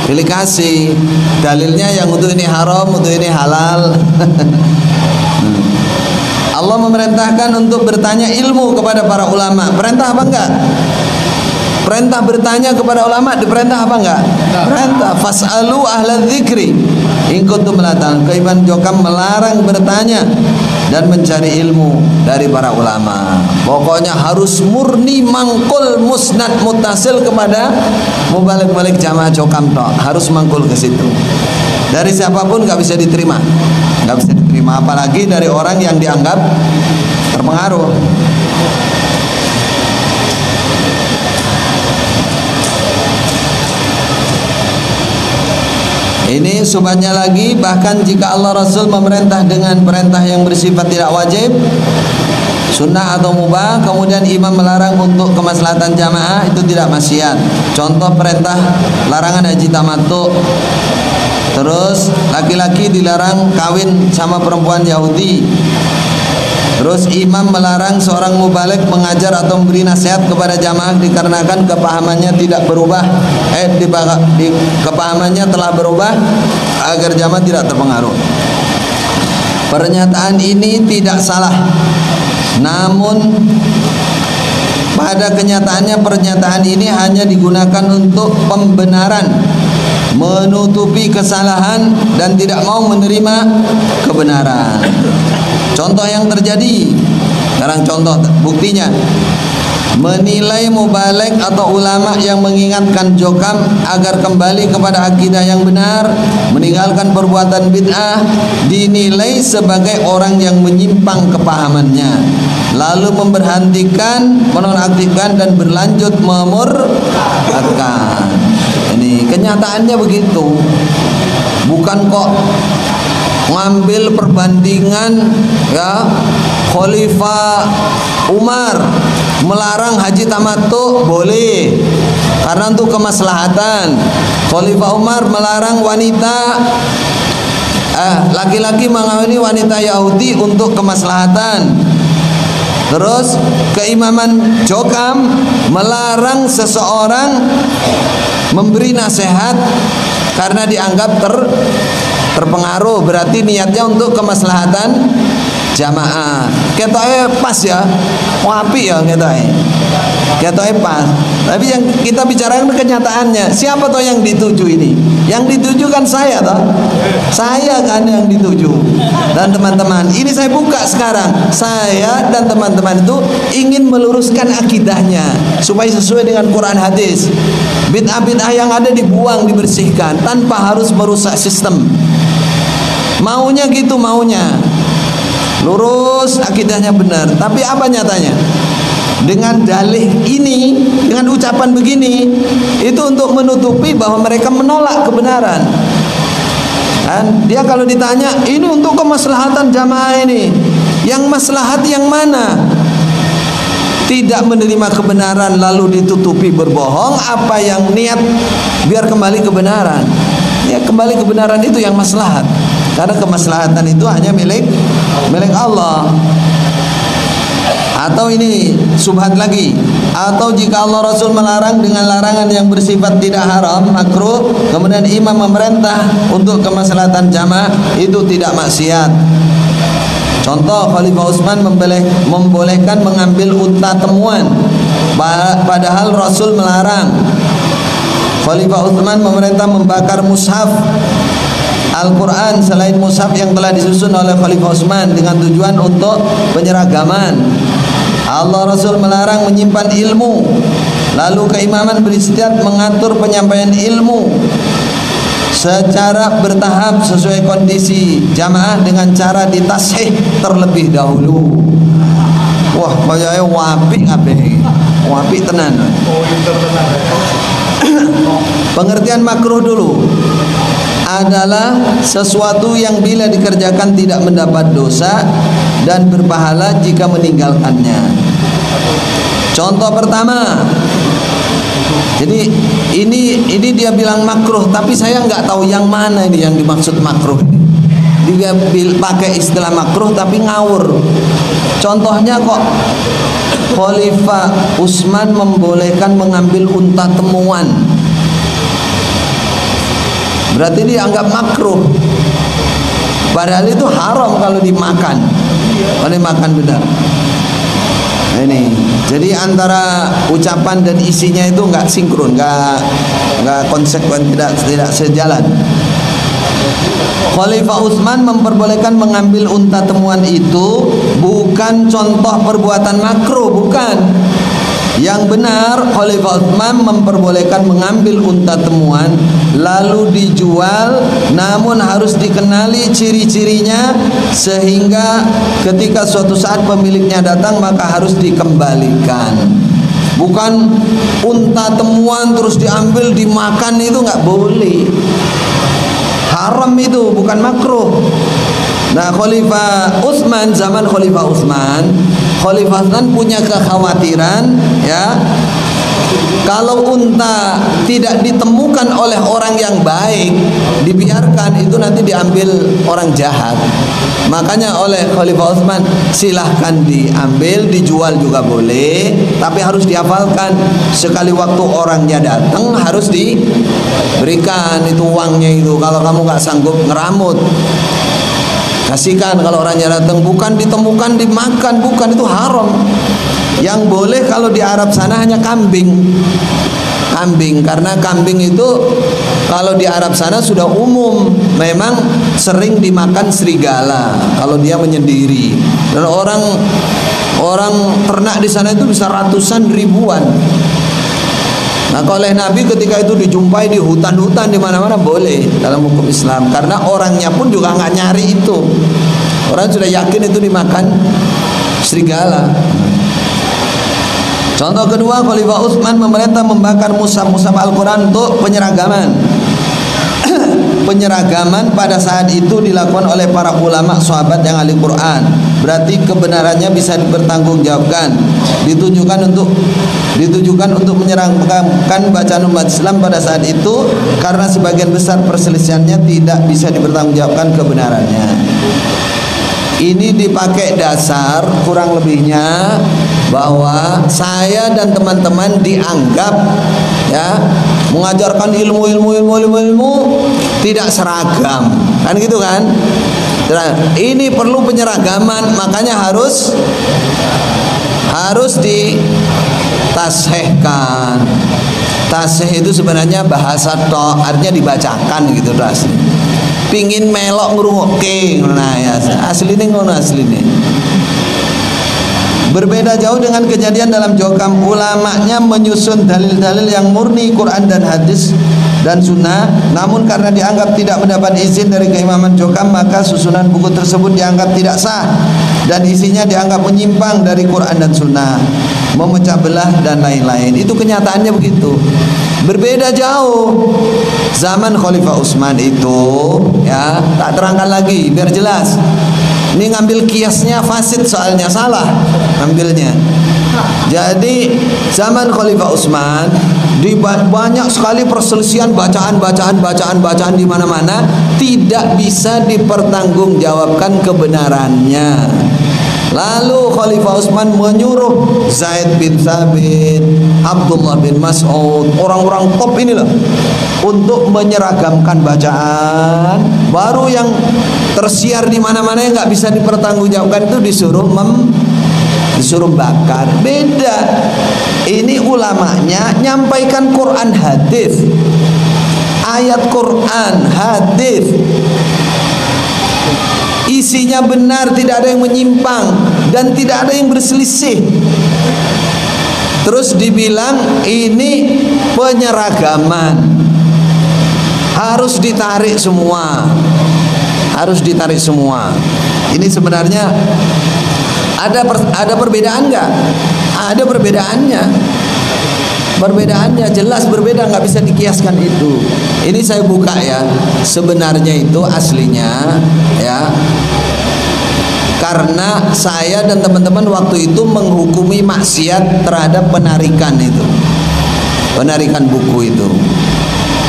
A: pilih kasih. Dalilnya yang untuk ini haram, untuk ini halal. Allah memerintahkan untuk bertanya ilmu kepada para ulama. Perintah apa enggak? Perintah bertanya kepada ulama, diperintah apa enggak? Perintah. Fas'alu ahla dzikri in kuntum la ta'lamun. Keimaman Jokam melarang bertanya dan mencari ilmu dari para ulama. Pokoknya harus murni mangkul musnad mutasil kepada mubalik-balik jamaah Jokam toh. Harus mangkul ke situ. Dari siapapun nggak bisa diterima, nggak bisa diterima, apalagi dari orang yang dianggap terpengaruh. Ini subatnya lagi, bahkan jika Allah Rasul memerintah dengan perintah yang bersifat tidak wajib, sunnah atau mubah, kemudian imam melarang untuk kemaslahatan jamaah, itu tidak maksiat. Contoh perintah larangan haji tamattu. Terus laki-laki dilarang kawin sama perempuan Yahudi. Terus imam melarang seorang mubaligh mengajar atau memberi nasihat kepada jamaah dikarenakan kepahamannya tidak berubah, kepahamannya telah berubah agar jamaah tidak terpengaruh. Pernyataan ini tidak salah, namun pada kenyataannya pernyataan ini hanya digunakan untuk pembenaran, menutupi kesalahan dan tidak mau menerima kebenaran. Contoh yang terjadi sekarang, contoh buktinya, menilai mubaligh atau ulama yang mengingatkan jokam agar kembali kepada akidah yang benar, meninggalkan perbuatan bid'ah, dinilai sebagai orang yang menyimpang kepahamannya, lalu memberhentikan, menonaktifkan dan berlanjut memurtadkan. Ini kenyataannya begitu. Bukan kok ngambil perbandingan ya, Khalifah Umar melarang haji tamattu boleh karena untuk kemaslahatan. Khalifah Umar melarang wanita laki-laki mengawini wanita Yahudi untuk kemaslahatan. Terus keimaman Jokam melarang seseorang memberi nasihat karena dianggap terpengaruh, berarti niatnya untuk kemaslahatan jamaah. Ketoke pas ya, wapi ya ketoke pas. Tapi yang kita bicarakan kenyataannya, siapa toh yang dituju ini? Yang dituju kan saya toh. Saya kan yang dituju. Dan teman-teman, ini saya buka sekarang. Saya dan teman-teman itu ingin meluruskan akidahnya supaya sesuai dengan Quran hadis. Bid'ah-bid'ah yang ada dibuang, dibersihkan tanpa harus merusak sistem. Maunya gitu, maunya lurus, akidahnya benar. Tapi apa nyatanya? Dengan dalih ini, dengan ucapan begini, itu untuk menutupi bahwa mereka menolak kebenaran. Dan dia kalau ditanya, ini untuk kemaslahatan jamaah ini, yang maslahat yang mana? Tidak menerima kebenaran lalu ditutupi berbohong, apa yang niat biar kembali kebenaran? Ya, kembali kebenaran itu yang maslahat. Karena kemaslahatan itu hanya milik Allah. Atau ini subhat lagi, atau jika Allah Rasul melarang dengan larangan yang bersifat tidak haram, makruh, kemudian imam memerintah untuk kemaslahatan jamaah, itu tidak maksiat. Contoh, Khalifah Utsman membolehkan mengambil unta temuan, padahal Rasul melarang. Khalifah Utsman memerintah membakar mushaf Al-Quran selain mushaf yang telah disusun oleh Khalifah Utsman dengan tujuan untuk penyeragaman. Allah Rasul melarang menyimpan ilmu, lalu keimaman beristihad mengatur penyampaian ilmu secara bertahap sesuai kondisi jamaah dengan cara ditashih terlebih dahulu. Wah, kayaknya wapi tenan. Pengertian makruh dulu adalah sesuatu yang bila dikerjakan tidak mendapat dosa dan berpahala jika meninggalkannya. Contoh pertama, jadi ini dia bilang makruh, tapi saya nggak tahu yang mana ini yang dimaksud makruh. Dia pakai istilah makruh tapi ngawur. Contohnya kok Khalifah Utsman membolehkan mengambil unta temuan, berarti dianggap makruh. Padahal itu haram kalau dimakan. Kalau dimakan benar. Nah, ini. Jadi antara ucapan dan isinya itu nggak sinkron, nggak konsekuen, tidak sejalan. Khalifah Utsman memperbolehkan mengambil unta temuan itu bukan contoh perbuatan makruh, bukan. Yang benar, Khalifah Utsman memperbolehkan mengambil unta temuan lalu dijual, namun harus dikenali ciri-cirinya sehingga ketika suatu saat pemiliknya datang maka harus dikembalikan. Bukan unta temuan terus diambil dimakan, itu nggak boleh. Haram itu, bukan makruh. Nah, Khalifah Utsman, zaman Khalifah Utsman, Khalifah Utsman punya kekhawatiran, ya, kalau unta tidak ditemukan oleh orang yang baik, dibiarkan, itu nanti diambil orang jahat. Makanya oleh Khalifah Utsman, silahkan diambil, dijual juga boleh, tapi harus dihafalkan. Sekali waktu orangnya datang harus diberikan itu uangnya itu. Kalau kamu nggak sanggup ngeramut, kasihkan. Kalau orangnya datang, bukan ditemukan dimakan, bukan, itu haram. Yang boleh kalau di Arab sana hanya kambing. Kambing, karena kambing itu kalau di Arab sana sudah umum, memang sering dimakan serigala kalau dia menyendiri. Dan orang ternak di sana itu bisa ratusan ribuan. Nah, oleh Nabi ketika itu dijumpai di hutan-hutan di mana-mana boleh dalam hukum Islam, karena orangnya pun juga nggak nyari itu. Orang sudah yakin itu dimakan serigala. Contoh kedua, Khalifah Utsman memerintah membakar mushaf-mushaf Al-Quran untuk penyeragaman. Penyeragaman pada saat itu dilakukan oleh para ulama sahabat yang ahli Quran. Berarti kebenarannya bisa dipertanggungjawabkan. Ditujukan untuk menyeragakan bacaan umat Islam pada saat itu, karena sebagian besar perselisihannya tidak bisa dipertanggungjawabkan kebenarannya. Ini dipakai dasar kurang lebihnya bahwa saya dan teman-teman dianggap, ya, mengajarkan ilmu tidak seragam, kan gitu kan? Ini perlu penyeragaman, makanya harus ditashehkan. Tasih itu sebenarnya bahasa tok, artinya dibacakan gitu asli. Pingin melok ngrungokke, nah ya, asline ngono asline. Berbeda jauh dengan kejadian dalam Jokam, ulamanya menyusun dalil-dalil yang murni Quran dan hadis dan sunnah, namun karena dianggap tidak mendapat izin dari keimaman Jokam, maka susunan buku tersebut dianggap tidak sah dan isinya dianggap menyimpang dari Quran dan sunnah, memecah belah dan lain-lain. Itu kenyataannya begitu. Berbeda jauh zaman Khalifah Utsman itu, ya, tak terangkan lagi biar jelas. Ini ngambil kiasnya fasid, soalnya salah ambilnya. Jadi zaman Khalifah Utsman banyak sekali perselisihan, bacaan di mana-mana, tidak bisa dipertanggungjawabkan kebenarannya. Lalu Khalifah Utsman menyuruh Zaid bin Thabit, Abdullah bin Mas'ud, orang-orang top inilah, untuk menyeragamkan bacaan. Baru yang tersiar di mana-mana yang nggak bisa dipertanggungjawabkan itu disuruh bakar. Beda. Ini ulamanya nyampaikan Quran hadis, ayat Quran hadis, isinya benar, tidak ada yang menyimpang dan tidak ada yang berselisih. Terus dibilang ini penyeragaman, harus ditarik semua, harus ditarik semua. Ini sebenarnya ada perbedaan nggak? Ada perbedaannya jelas berbeda, nggak bisa dikiaskan itu. Ini saya buka ya, sebenarnya itu aslinya, ya, karena saya dan teman-teman waktu itu menghukumi maksiat terhadap penarikan itu, penarikan buku itu.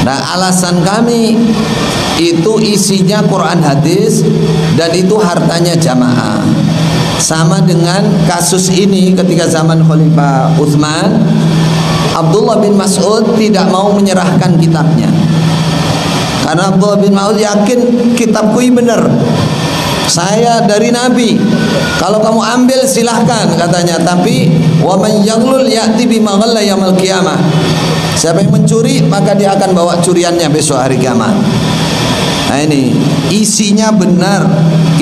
A: Nah, alasan kami itu isinya Quran hadis dan itu hartanya jamaah. Sama dengan kasus ini ketika zaman Khalifah Utsman, Abdullah bin Mas'ud tidak mau menyerahkan kitabnya, karena Abdullah bin Mas'ud yakin kitabku ini benar, saya dari Nabi, kalau kamu ambil silahkan katanya, tapi wa man yaghlul ya'ti bima ghalla yaumil qiyamah, siapa yang mencuri maka dia akan bawa curiannya besok hari kiamat. Nah, ini isinya benar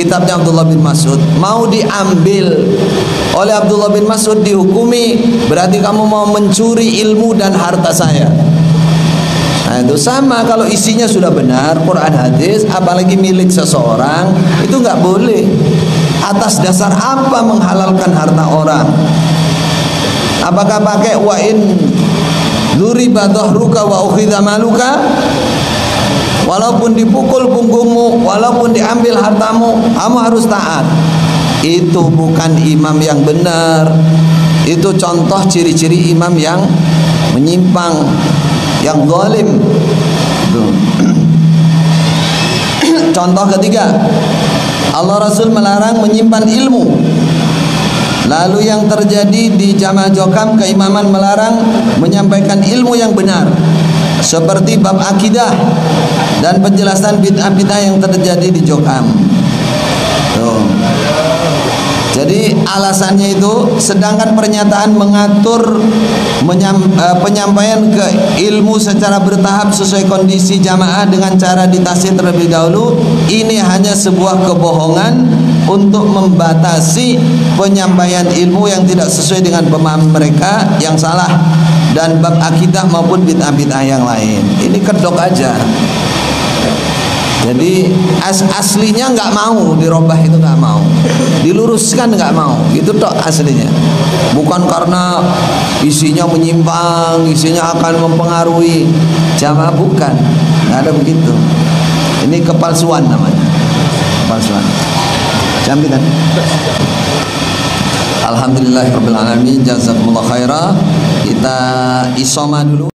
A: kitabnya Abdullah bin Mas'ud, mau diambil oleh Abdullah bin Mas'ud dihukumi berarti kamu mau mencuri ilmu dan harta saya. Nah, itu sama kalau isinya sudah benar Quran hadis, apalagi milik seseorang, itu nggak boleh. Atas dasar apa menghalalkan harta orang? Apakah pakai wa in dzuriba dhahruka wa ukhidha maluka? Walaupun dipukul punggungmu, walaupun diambil hartamu, kamu harus taat. itu bukan imam yang benar. Itu contoh ciri-ciri imam yang menyimpang, yang zalim. Contoh ketiga, Allah Rasul melarang menyimpan ilmu. Lalu yang terjadi di jamaah Jokam, keimaman melarang menyampaikan ilmu yang benar, seperti bab akidah dan penjelasan bid'ah-bid'ah yang terjadi di Jokam. Tuh. Jadi alasannya itu, sedangkan pernyataan mengatur penyampaian ke ilmu secara bertahap sesuai kondisi jamaah dengan cara ditasih terlebih dahulu, ini hanya sebuah kebohongan untuk membatasi penyampaian ilmu yang tidak sesuai dengan pemahaman mereka yang salah, dan bab akidah maupun bid'ah-bid'ah yang lain. Ini kedok aja. Jadi aslinya nggak mau dirubah, itu nggak mau diluruskan, nggak mau, itu tok aslinya. Bukan karena isinya menyimpang, isinya akan mempengaruhi jamaah, bukan, nggak ada begitu. Ini kepalsuan namanya, kepalsuan. Cantik kan? Alhamdulillahirabbil alamin, jazakumullah khairah. Kita isoma dulu.